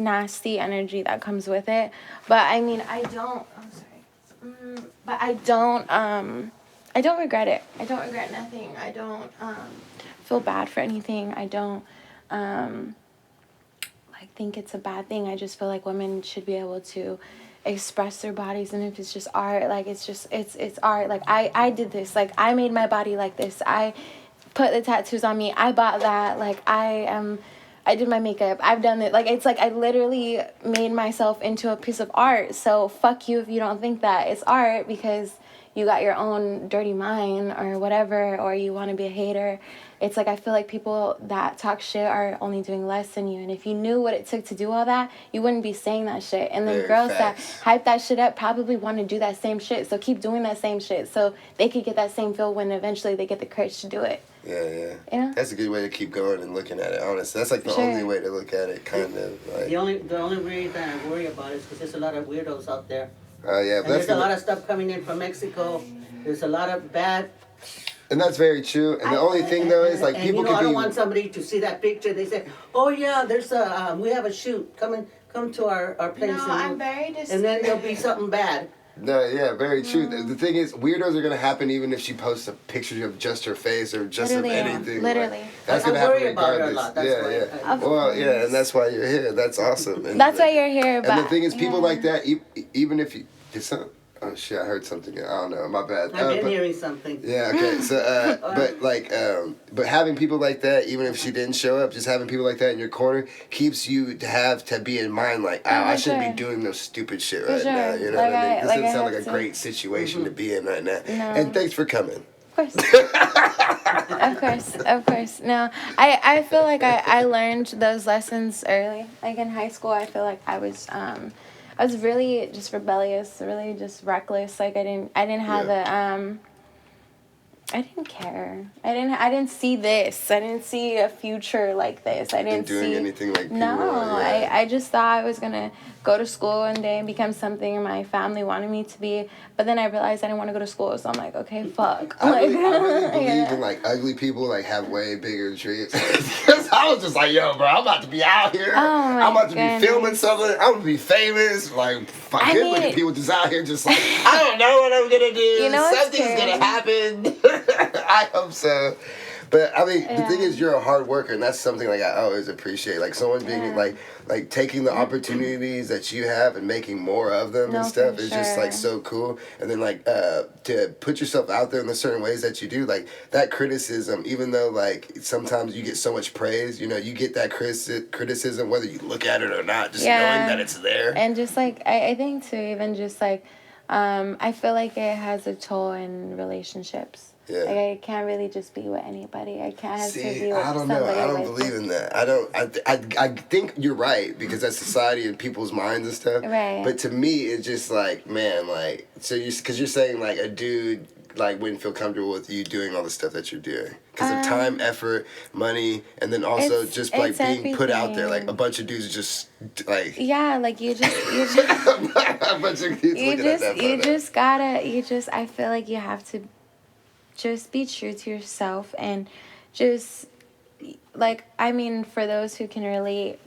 S3: nasty energy that comes with it. But I mean, I don't regret it. I don't regret nothing. I don't feel bad for anything. I don't think it's a bad thing. I just feel like women should be able to express their bodies, and if it's just art, like it's art. Like I did this, like I made my body like this, I put the tattoos on me, I bought that, like I did my makeup, I've done it, like it's like I literally made myself into a piece of art. So fuck you if you don't think that it's art because you got your own dirty mind or whatever, or you want to be a hater. It's like I feel like people that talk shit are only doing less than you. And if you knew what it took to do all that, you wouldn't be saying that shit. And then girls that hype that shit up probably want to do that same shit. So keep doing that same shit so they could get that same feel when eventually they get the courage to do it.
S2: Yeah.
S3: You know?
S2: That's a good way to keep going and looking at it, honestly. That's like the only way to look at it, kind of. Like.
S5: The only reason I worry about it is because there's a lot of weirdos out there.
S2: Yeah,
S5: and there's a lot of stuff coming in from Mexico. There's a lot of bad...
S2: And that's very true. And the only thing though is like
S5: and
S2: people.
S5: I don't want somebody to see that picture. They say, "Oh yeah, there's a we have a shoot. Come to our place."
S3: No, I'm very
S5: and then there'll be something bad.
S2: No, yeah, very true. The thing is, weirdos are gonna happen even if she posts a picture of just her face or just of anything.
S3: Literally.
S2: Like, that's
S5: I
S2: gonna happen
S5: worry about her a
S2: regardless.
S5: lot, that's
S2: Yeah,
S5: why.
S2: yeah.
S3: Of
S2: Well,
S3: course.
S2: yeah, and that's why you're here. That's awesome. And,
S3: That's why you're here. But
S2: and the thing is, people
S3: yeah.
S2: like that, even if you did some. Oh shit! I heard something. I don't know. My bad.
S5: I've been
S2: but-
S5: hearing something.
S2: Yeah. Okay. So, but like, but having people like that, even if she didn't show up, just having people like that in your corner keeps you to be in mind. Like, oh, I shouldn't be doing no stupid shit right now. You know
S3: Like
S2: what I mean? This doesn't sound
S3: have
S2: like a
S3: to.
S2: great situation to be in right now.
S3: No.
S2: And thanks for coming.
S3: Of course. Of course. No, I feel like I learned those lessons early. Like in high school, I feel like I was really just rebellious, really just reckless. Like I didn't have I didn't care. I didn't see this. I didn't see a future like this. I didn't
S2: doing
S3: see
S2: anything like people.
S3: No,
S2: Yeah.
S3: I just thought I was gonna go to school one day and become something my family wanted me to be. But then I realized I didn't want to go to school, so I'm like, okay, fuck.
S2: I really believe
S3: Yeah.
S2: in like ugly people like have way bigger dreams. Because I was just like, yo, bro, I'm about to be out here.
S3: Oh my
S2: I'm about to
S3: goodness.
S2: be filming something. I'm gonna be famous. Like, fuck
S3: I
S2: good
S3: mean-
S2: looking people just out here, just like, I don't know what I'm gonna do.
S3: You know what's
S2: Something's
S3: scary?
S2: gonna happen. I hope so. But I mean, the thing
S3: Yeah.
S2: is, you're a hard worker, and that's something like I always appreciate. Like someone being like taking the opportunities that you have and making more of them and
S3: No,
S2: stuff
S3: for
S2: is just like
S3: sure.
S2: so cool. And then like to put yourself out there in the certain ways that you do, like that criticism, even though like sometimes you get so much praise, you know, you get that criticism whether you look at it or not, just knowing that it's there.
S3: And just like I think too, even just like I feel like it has a toll in relationships.
S2: Yeah.
S3: Like I can't really just be with anybody. I can't have to
S2: See,
S3: be with
S2: I don't know.
S3: somebody.
S2: I don't
S3: like
S2: believe
S3: this.
S2: in that. I don't. I think you're right because that's society and people's minds and stuff.
S3: Right.
S2: But to me, it's just like, man, like so because you're saying like a dude like wouldn't feel comfortable with you doing all the stuff that you're doing because of time, effort, money, and then also just like being put out there. Like a bunch of dudes just like
S3: Yeah, like you just
S2: a bunch of dudes looking at that.
S3: I feel like you have to just be true to yourself and just like I mean for those who can relate,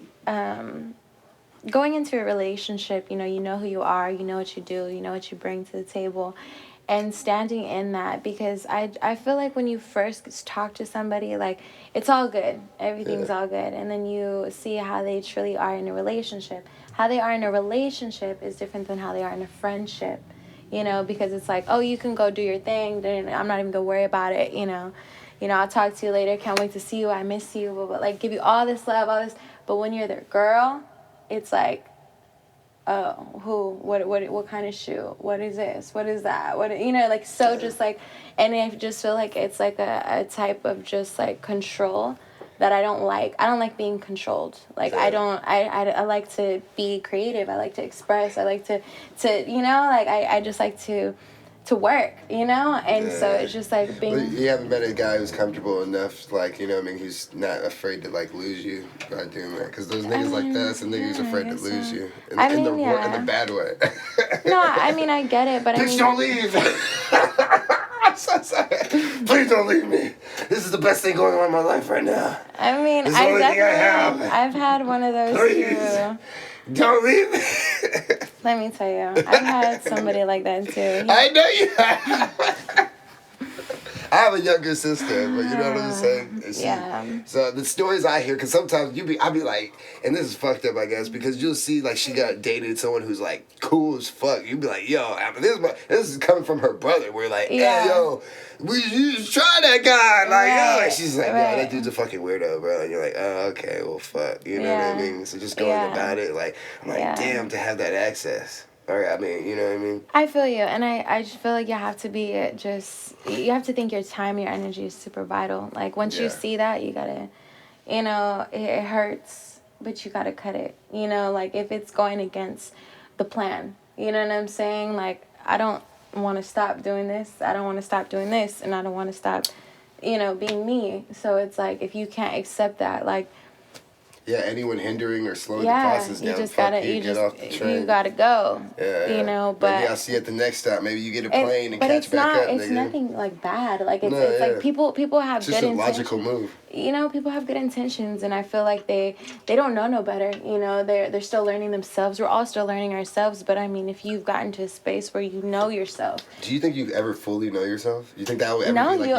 S3: going into a relationship, you know who you are, you know what you do, you know what you bring to the table, and standing in that because I feel like when you first talk to somebody, like it's all good, everything's all good, and then you see how they truly are in a relationship. How they are in a relationship is different than how they are in a friendship. You know, because it's like, oh, you can go do your thing. Then I'm not even gonna worry about it. You know, I'll talk to you later. Can't wait to see you. I miss you. But like, give you all this love, all this. But when you're their girl, it's like, oh, who? What kind of shoe? What is this? What is that? What like so just like, and I just feel like it's like a type of just like control that I don't like. I don't like being controlled. Like I like to be creative. I like to express. I like to like I just like to work, and so it's just like being.
S2: But you haven't met a guy who's comfortable enough, like who's not afraid to like lose you by doing that. Because those niggas like that, some niggas afraid to lose you in the bad way.
S3: No, I mean I get it, but
S2: Bitch, don't leave. I'm so sorry. Please don't leave me. This is the best thing going on in my life right now.
S3: I mean,
S2: This is the only thing I have.
S3: I've had one of those
S2: Please.
S3: too.
S2: Don't leave me.
S3: Let me tell you, I've had somebody like that too.
S2: I know you have. I have a younger sister, but you know what I'm saying?
S3: Yeah.
S2: So the stories I hear, because sometimes I'll be like, and this is fucked up, I guess, because you'll see like she got dated someone who's like cool as fuck. You'll be like, yo, this is coming from her brother. We're like, hey, yo, you should try that guy. Like, yo. And she's like, yo, that dude's a fucking weirdo, bro. And you're like, oh, okay, well, fuck. You know what I mean? So just going about it, like, I'm like, damn, to have that access. Or, I mean, you know what I mean?
S3: I feel you, and I just feel like you have to be you have to think your time, your energy is super vital. Like, once you see that, you gotta, it hurts, but you gotta cut it. Like, if it's going against the plan, you know what I'm saying? Like, I don't want to stop doing this, I don't want to stop doing this, and I don't want to stop, being me. So it's like, if you can't accept that, like,
S2: Yeah, anyone hindering or slowing the process down,
S3: you just gotta,
S2: get off the train.
S3: you gotta go.
S2: Yeah,
S3: you know. But
S2: maybe I'll see you at the next stop. Maybe you get a plane and
S3: but
S2: catch
S3: it's
S2: back
S3: not,
S2: up.
S3: it's
S2: nigga.
S3: nothing like bad. Like it's like people have
S2: it's
S3: good
S2: just a
S3: intentions.
S2: logical move.
S3: You know, people have good intentions, and I feel like they don't know no better. You know, they're still learning themselves. We're all still learning ourselves. But I mean, if you've gotten to a space where you know yourself.
S2: Do you think you've ever fully know yourself? You think that would ever
S3: no,
S2: be like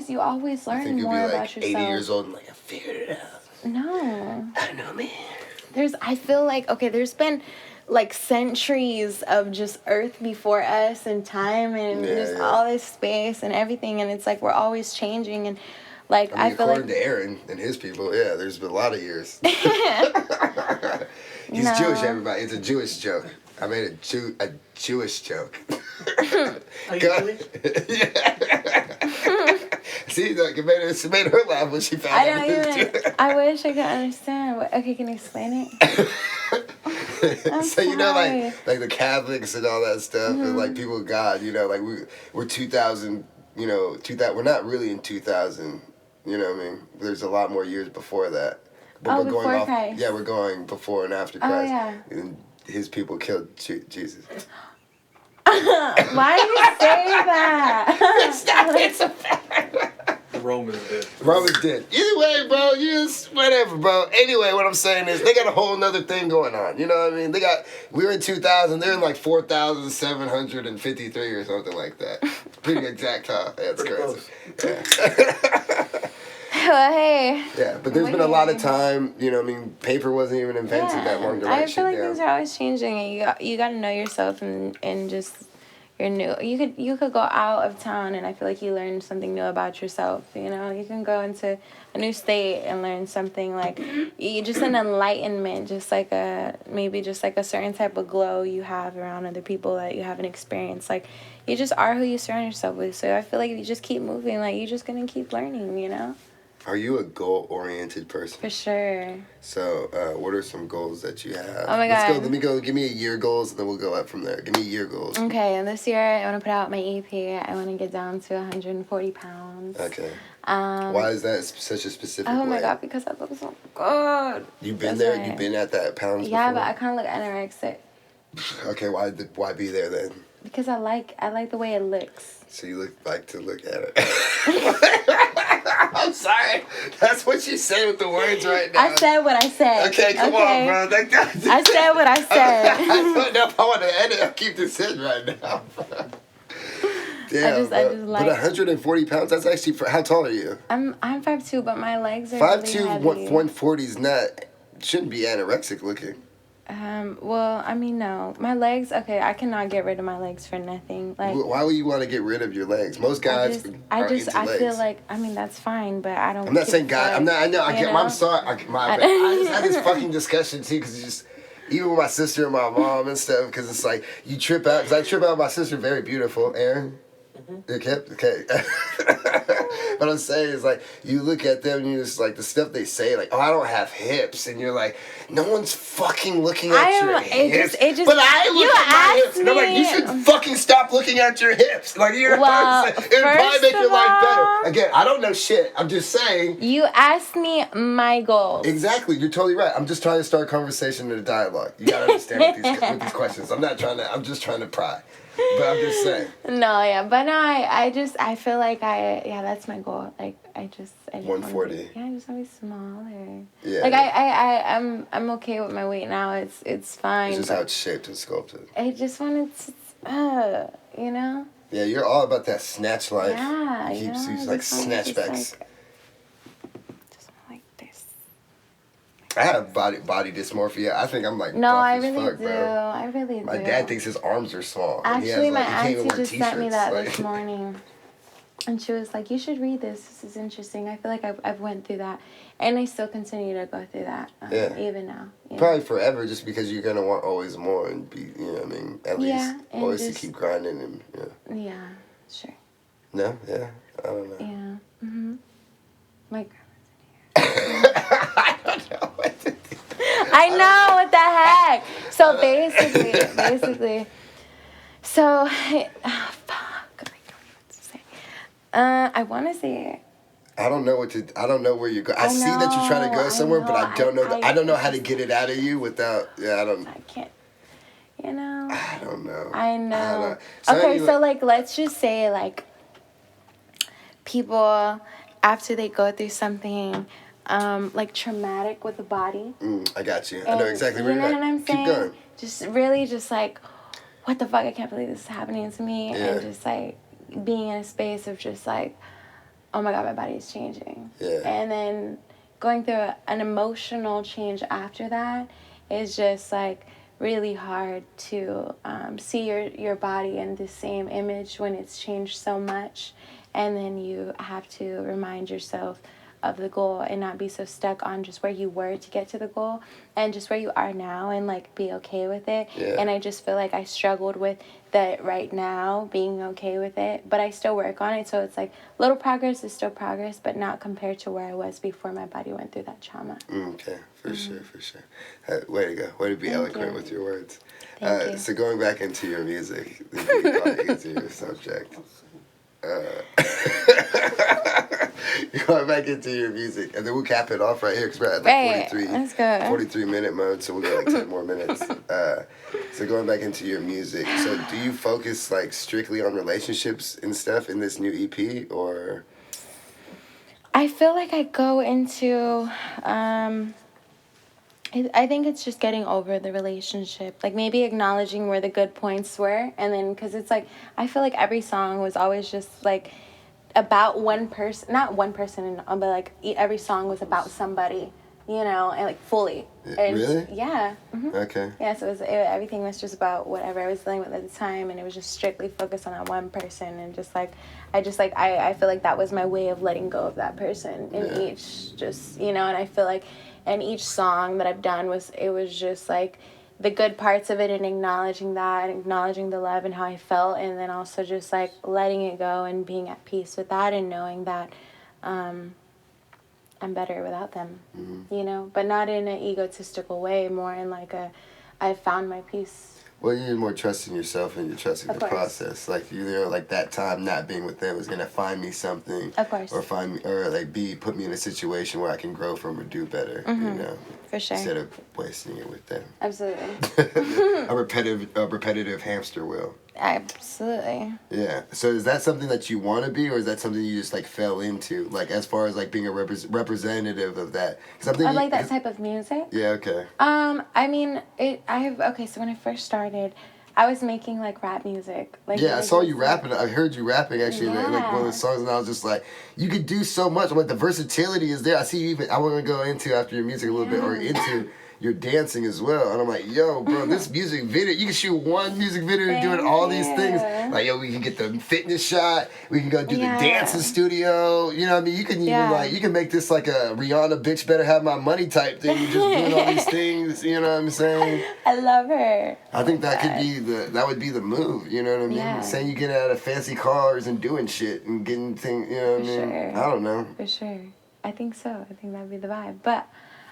S3: you always learn more about yourself.
S2: 80 years old and like I figured it out.
S3: No.
S2: I don't know, man.
S3: I feel like, okay, there's been like centuries of just earth before us and time and all this space and everything, and it's like we're always changing, and like I feel
S2: according
S3: like
S2: to Aaron and his people, there's been a lot of years. He's Jewish, everybody. It's a Jewish joke. I made a Jewish joke.
S5: Are you Jewish?
S2: Yeah. See, look, it made her laugh when she found out.
S3: I wish I could understand. Okay, can you explain it?
S2: So you know, like the Catholics and all that stuff, and like people of God, you know, like we're 2000, you know, we're not really in 2000, you know what I mean? There's a lot more years before that. But we're
S3: before
S2: going
S3: Christ.
S2: Yeah, we're going before and after Christ.
S3: Oh, yeah.
S2: And his people killed Jesus.
S3: Why do you say that?
S2: Stop it! It's a fact.
S4: The Romans did.
S2: Romans did. Either way, bro, whatever, bro. Anyway, what I'm saying is they got a whole nother thing going on. You know what I mean? We were in 2000, they're in like 4,753 or something like that. Pretty exact, huh? That's crazy. Yeah.
S3: Well, hey.
S2: Yeah, but there's been a lot of time, you know what I mean? Paper wasn't even invented that long to write shit down.
S3: I feel like things are always changing, and you got to know yourself and just you're new. You could go out of town, and I feel like you learn something new about yourself. You know, you can go into a new state and learn something like just an enlightenment, just like a certain type of glow you have around other people that you haven't experienced. Like you just are who you surround yourself with. So I feel like if you just keep moving, like you're just gonna keep learning. You know.
S2: Are you a goal-oriented person?
S3: For sure.
S2: So, what are some goals that you have?
S3: Oh my God.
S2: Let me go. Give me a year goals, and then we'll go up from there. Give me year goals.
S3: Okay, and this year I want to put out my EP. I want to get down to 140 pounds.
S2: Okay. Why is that such a specific way?
S3: Oh my God, because I look so good.
S2: You've been there? You've been at that pounds before?
S3: Yeah, but I kind of look anorexic.
S2: Okay, why be there then?
S3: Because I like the way it looks.
S2: So you like to look at it. I'm sorry. That's what you say with the words right now.
S3: I said what I said.
S2: Okay, come on, bro.
S3: I said what I said.
S2: I don't know if I want to edit or keep this in right now. Damn,
S3: I just like.
S2: But 140 pounds, that's actually, how tall are you?
S3: I'm 5'2", but my legs are
S2: 5'2",
S3: really heavy.
S2: 140 is shouldn't be anorexic looking.
S3: Well, I mean, no. My legs, okay, I cannot get rid of my legs for nothing. Like,
S2: why would you want to get rid of your legs? Most guys
S3: I
S2: into legs.
S3: feel like, I mean, that's fine, but I don't.
S2: I'm not saying guys. I'm not. I know. I'm sorry. I just had this fucking discussion too, because just even with my sister and my mom and stuff, because it's like you trip out. Because I trip out. My sister very beautiful, Aaron. Okay. What I'm saying is, like, you look at them and you're just like, the stuff they say, like, oh, I don't have hips, and you're like, no one's fucking looking at your hips. But I look at my hips, and I'm like, you should fucking stop looking at your hips. Like, you're it would probably make your life better. Again, I don't know shit. I'm just saying. You
S3: asked me my goals.
S2: Exactly. You're totally right. I'm just trying to start a conversation and a dialogue. You gotta understand with these questions. I'm just trying to pry. But I'm just saying.
S3: No, yeah, but no, I feel like that's my goal. Like I just
S2: 140.
S3: I just want to be smaller.
S2: Yeah.
S3: Like I'm okay with my weight now. It's fine.
S2: It's just how it's shaped and sculpted.
S3: I just wanted to, you know.
S2: Yeah, you're all about that snatch life.
S3: Yeah,
S2: you keep like snatchbacks. I have body dysmorphia. I think I'm like
S3: no, I
S2: as
S3: really
S2: fuck,
S3: do.
S2: Bro.
S3: I really do.
S2: My dad thinks his arms are small.
S3: Actually, my auntie just sent me that this morning, and she was like, "You should read this. This is interesting." I feel like I've went through that, and I still continue to go through that. Even now. Yeah.
S2: Probably forever, just because you're gonna want always more and be, you know what I mean? At least always to keep grinding and
S3: Yeah, sure.
S2: No, yeah, I don't know.
S3: Yeah. My grandma's
S2: I don't know what to do.
S3: I know, what the heck? So basically, fuck, I don't know what to say. I want to say it.
S2: I don't know where you're going. I see that you're trying to go somewhere, but I don't know. I don't know how to get it out of you without. Yeah,
S3: I can't. You know.
S2: I don't know.
S3: I know.
S2: So
S3: okay,
S2: anyway,
S3: so like, let's just say like, people after they go through something, like traumatic with the body.
S2: I got you. I know exactly where you're at.
S3: You know what I'm saying?
S2: Keep going.
S3: Just really, just like, what the fuck? I can't believe this is happening to me,
S2: Yeah.
S3: and just like being in a space of just like, oh my god, my body is changing.
S2: Yeah.
S3: And then going through an emotional change after that is just like really hard to see your body in the same image when it's changed so much. And then you have to remind yourself of the goal and not be so stuck on just where you were to get to the goal and just where you are now and like be okay with it.
S2: Yeah.
S3: And I just feel like I struggled with that right now, being okay with it, but I still work on it. So it's like little progress is still progress, but not compared to where I was before my body went through that trauma.
S2: Okay, for sure. Way to go. Way to be eloquent with your words.
S3: Thank you.
S2: So going back into your music, into your subject. Going back into your music, and then we'll cap it off right here because we're at the 43-minute mode, so we'll go like 10 more minutes. So going back into your music, so do you focus like strictly on relationships and stuff in this new EP, or?
S3: I feel like I go into, I think it's just getting over the relationship, like maybe acknowledging where the good points were, and then because it's like I feel like every song was always just like about one person, not one person, but like every song was about somebody, you know, and like fully. And
S2: really?
S3: Yeah. Mm-hmm.
S2: Okay.
S3: Yeah, so everything was just about whatever I was dealing with at the time, and it was just strictly focused on that one person, and just like I feel like that was my way of letting go of that person in each, just, you know, and I feel like in each song that I've done was just like the good parts of it and acknowledging that and acknowledging the love and how I felt, and then also just like letting it go and being at peace with that and knowing that I'm better without them, you know, but not in an egotistical way, more in like I found my peace.
S2: Well, you're more trusting yourself and you're trusting the process. Like, you know, like that time not being with them is going to find me something.
S3: Of course.
S2: Or put me in a situation where I can grow from or do better, you know.
S3: For sure.
S2: Instead of wasting it with them.
S3: Absolutely.
S2: a repetitive hamster wheel.
S3: Absolutely.
S2: Yeah. So is that something that you want to be, or is that something you just like fell into? Like as far as like being a representative of that?
S3: I like that type of music.
S2: Yeah. Okay.
S3: I mean, so when I first started, I was making like rap music. Like
S2: I saw you rapping. I heard you rapping actually in like one of the songs, and I was just like, you could do so much. I'm like, the versatility is there. I see you even. I want to go into after your music a little bit, or into your dancing as well. And I'm like, yo, bro, this music video, you can shoot one music video doing all these things. Like, yo, we can get the fitness shot. We can go do the dancing studio. You know what I mean? You can even like, you can make this like a Rihanna bitch better have my money type thing. You're just doing all these things. You know what I'm saying?
S3: I love her.
S2: I think that that would be the move. You know what I mean?
S3: Yeah.
S2: Saying you get out of fancy cars and doing shit and getting things, you know what I mean?
S3: Sure.
S2: I don't know.
S3: For sure. I think so. I think that'd be the vibe. But,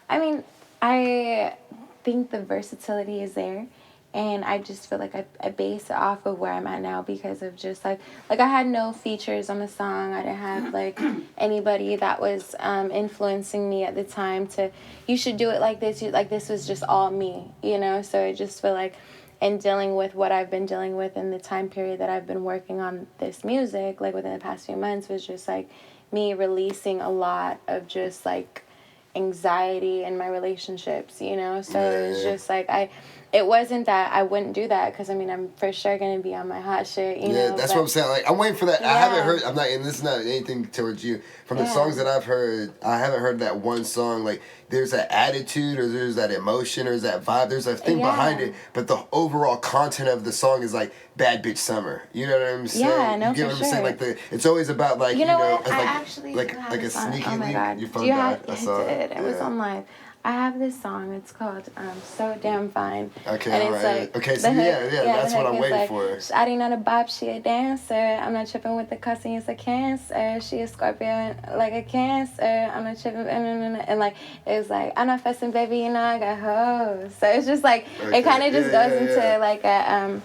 S3: I mean, I think the versatility is there, and I just feel like I base it off of where I'm at now because of just like I had no features on the song. I didn't have like anybody that was influencing me at the time to, you should do it like this. Like this was just all me, you know? So I just feel like in dealing with what I've been dealing with in the time period that I've been working on this music, like within the past few months, was just like me releasing a lot of just like anxiety in my relationships, you know? So it's just like it wasn't that I wouldn't do that, because I mean I'm for sure gonna be on my hot shit, you know?
S2: Yeah, that's what I'm saying. Like I'm waiting for that. I haven't heard. This is not anything towards you. From the songs that I've heard, I haven't heard that one song. Like there's that attitude, or there's that emotion, or there's that vibe. There's that thing behind it, but the overall content of the song is like bad bitch summer. You know what I'm saying?
S3: Yeah, no,
S2: you get
S3: for
S2: what I'm saying? Like it's always about like
S3: you know what?
S2: It's
S3: I
S2: like,
S3: actually
S2: like
S3: a
S2: sneaky
S3: song. Oh my god!
S2: Your phone died. I saw
S3: it. It was on live. I have this song. It's called "So Damn Fine."
S2: Okay,
S3: and
S2: all
S3: it's
S2: right.
S3: like
S2: Okay, so that's what I'm waiting for.
S3: Shawty not a bop, she a dancer. I'm not tripping with the cussing, it's a cancer. She a Scorpio like a Cancer. I'm not tripping, and like it's like I'm not fussing, baby. You know I got hoes. So it's just like it kind of just goes into like a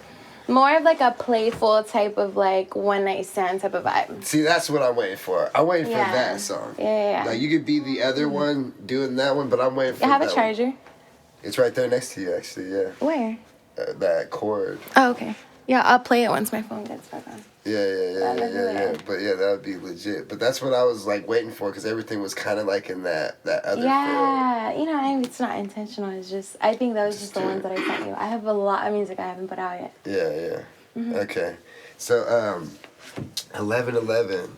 S3: More of like a playful type of like one night stand type of vibe.
S2: See, that's what I'm waiting for. I'm waiting for
S3: Yeah.
S2: that song.
S3: Yeah.
S2: Like, you could be the other one doing that one, but I'm waiting for
S3: I have
S2: that
S3: a charger.
S2: one. It's right there next to you, actually, yeah.
S3: Where?
S2: That chord.
S3: Oh, okay. Yeah, I'll play it once my phone gets back on.
S2: Yeah. But yeah, that would be legit. But that's what I was like waiting for, because everything was kind of like in that other
S3: Yeah, you know, I mean, it's not intentional. It's just, I think those just the ones that I sent you. I have a lot of music I haven't put out yet.
S2: Yeah. Okay. So, 11/11.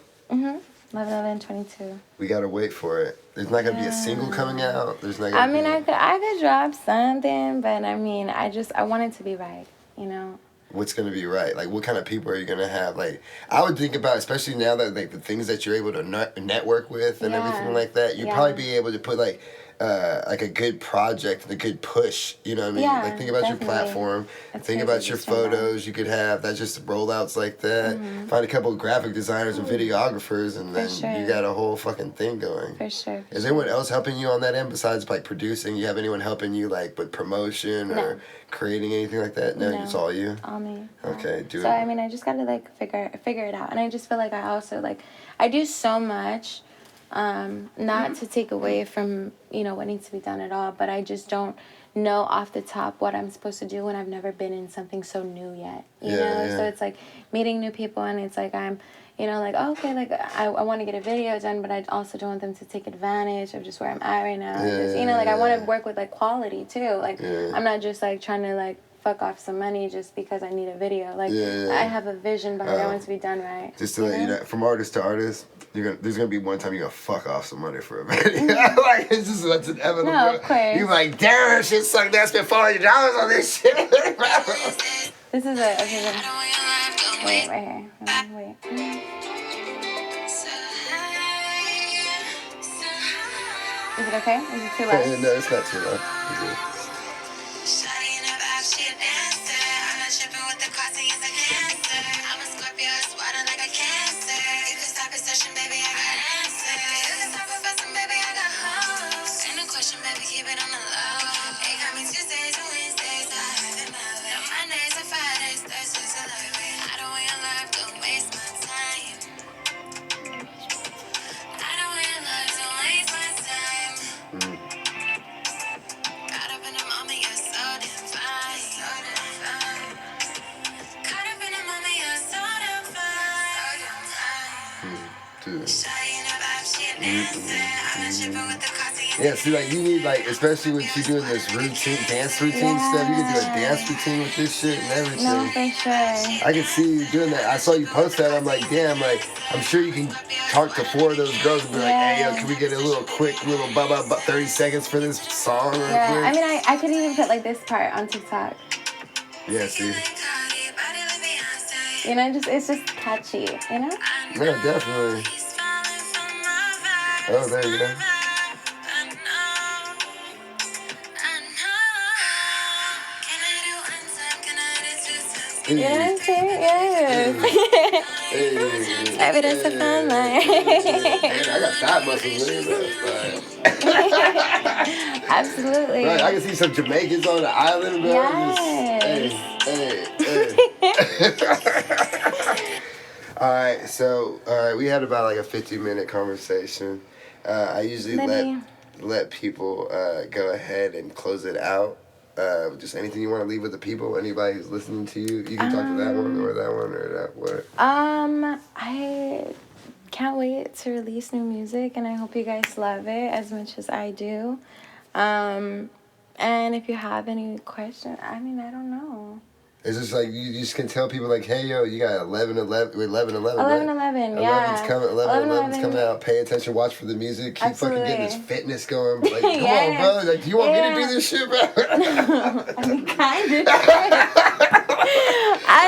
S3: 11/11/22.
S2: We gotta wait for it. There's not gonna be a single coming out. There's not
S3: I
S2: gonna
S3: mean,
S2: be...
S3: I could drop something, but I mean, I want it to be right, you know?
S2: What's gonna be right? Like, what kind of people are you gonna have? Like, I would think about, especially now that like the things that you're able to network with and everything like that, you'd probably be able to put like a good project and a good push. You know what I mean?
S3: Yeah,
S2: like, think about your platform. Think about your photos. You could have that, just rollouts like that. Find a couple of graphic designers and videographers, and then you got a whole fucking thing going.
S3: For sure.
S2: Is anyone else helping you on that end besides like producing? You have anyone helping you like with promotion or creating anything like that? No, it's all you.
S3: All me.
S2: Okay,
S3: So I mean, I just gotta like figure it out, and I just feel like I also like I do so much, not to take away from what needs to be done at all, but I just don't know off the top what I'm supposed to do when I've never been in something so new yet. You know, so it's like meeting new people, and it's like I'm. Like, oh, okay, like, I want to get a video done, but I also don't want them to take advantage of just where I'm at right now. I want to work with, like, quality, too. Like, I'm not just, like, trying to, like, fuck off some money just because I need a video. Like, I have a vision behind it. I want it to be done right.
S2: Just to let you know, from artist to artist, there's going to be one time you're going to fuck off some money for a video. Like, it's just, that's inevitable.
S3: No, of course.
S2: You're like, damn, that shit sucked. I spent $400 on this shit.
S3: This is it. Okay, wait, right here. Wait. Is it okay? Is it too loud?
S2: No, it's not too loud. Yeah, see, like, you need, like, especially when you're doing this dance routine stuff, you can do a dance routine with this shit and everything.
S3: No, for sure.
S2: I can see you doing that. I saw you post that. I'm like, damn, like, I'm sure you can talk to 4 of those girls and be like, hey, yo, can we get a little quick, 30 seconds for this song?
S3: Yeah, I mean, I could even put, like, this part on TikTok.
S2: Yeah, see?
S3: It's just catchy,
S2: Yeah, definitely. Oh, there you go.
S3: You know what I'm saying? Yes. Evidence of fun life.
S2: I got thigh muscles in it.
S3: Absolutely.
S2: Right, I can see some Jamaicans on the island, bro.
S3: Yes.
S2: Hey. All right, we had about like a 50-minute conversation. I usually let people go ahead and close it out. Just anything you want to leave with the people, anybody who's listening to you, you can talk to that one or that what.
S3: I can't wait to release new music, and I hope you guys love it as much as I do. And if you have any questions, I mean, I don't know.
S2: It's just like you just can tell people like, hey, yo, you got 11/11, 11/11.
S3: 11/11, yeah.
S2: 11/11's coming out. Pay attention, watch for the music. Keep fucking getting this fitness going. Like, come
S3: Yes.
S2: on, bro. Like, do you want me to do this shit, bro?
S3: No, I mean, kind of. I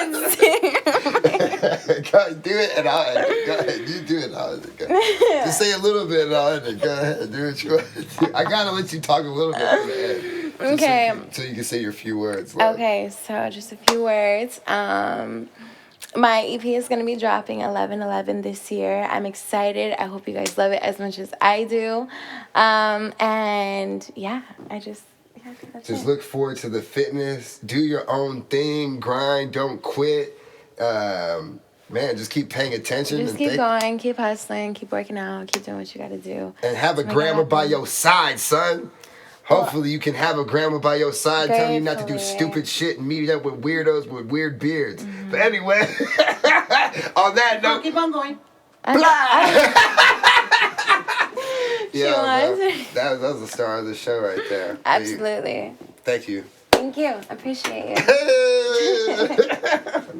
S3: understand.
S2: Go do it and I'll end it. Go ahead, you do it and I'll end it. Go. Just say a little bit and I'll end it. Go ahead, do what you want to do. I gotta let you talk a little bit for the end.
S3: Okay.
S2: So you can say your few words. Like.
S3: Okay, so just a few words. My EP is going to be dropping 11/11 this year. I'm excited. I hope you guys love it as much as I do. And yeah,
S2: Just look forward to the fitness. Do your own thing. Grind. Don't quit. Man, just keep paying attention.
S3: Just keep going. Keep hustling. Keep working out. Keep doing what you got to do.
S2: And have a grandma by your side, son. Hopefully you can have a grandma by your side telling you not to do stupid shit and meet up with weirdos with weird beards. But anyway, on that note...
S5: Keep on going.
S2: Yeah, that was the star of the show right there.
S3: Absolutely.
S2: Thank you.
S3: Thank you. I appreciate you.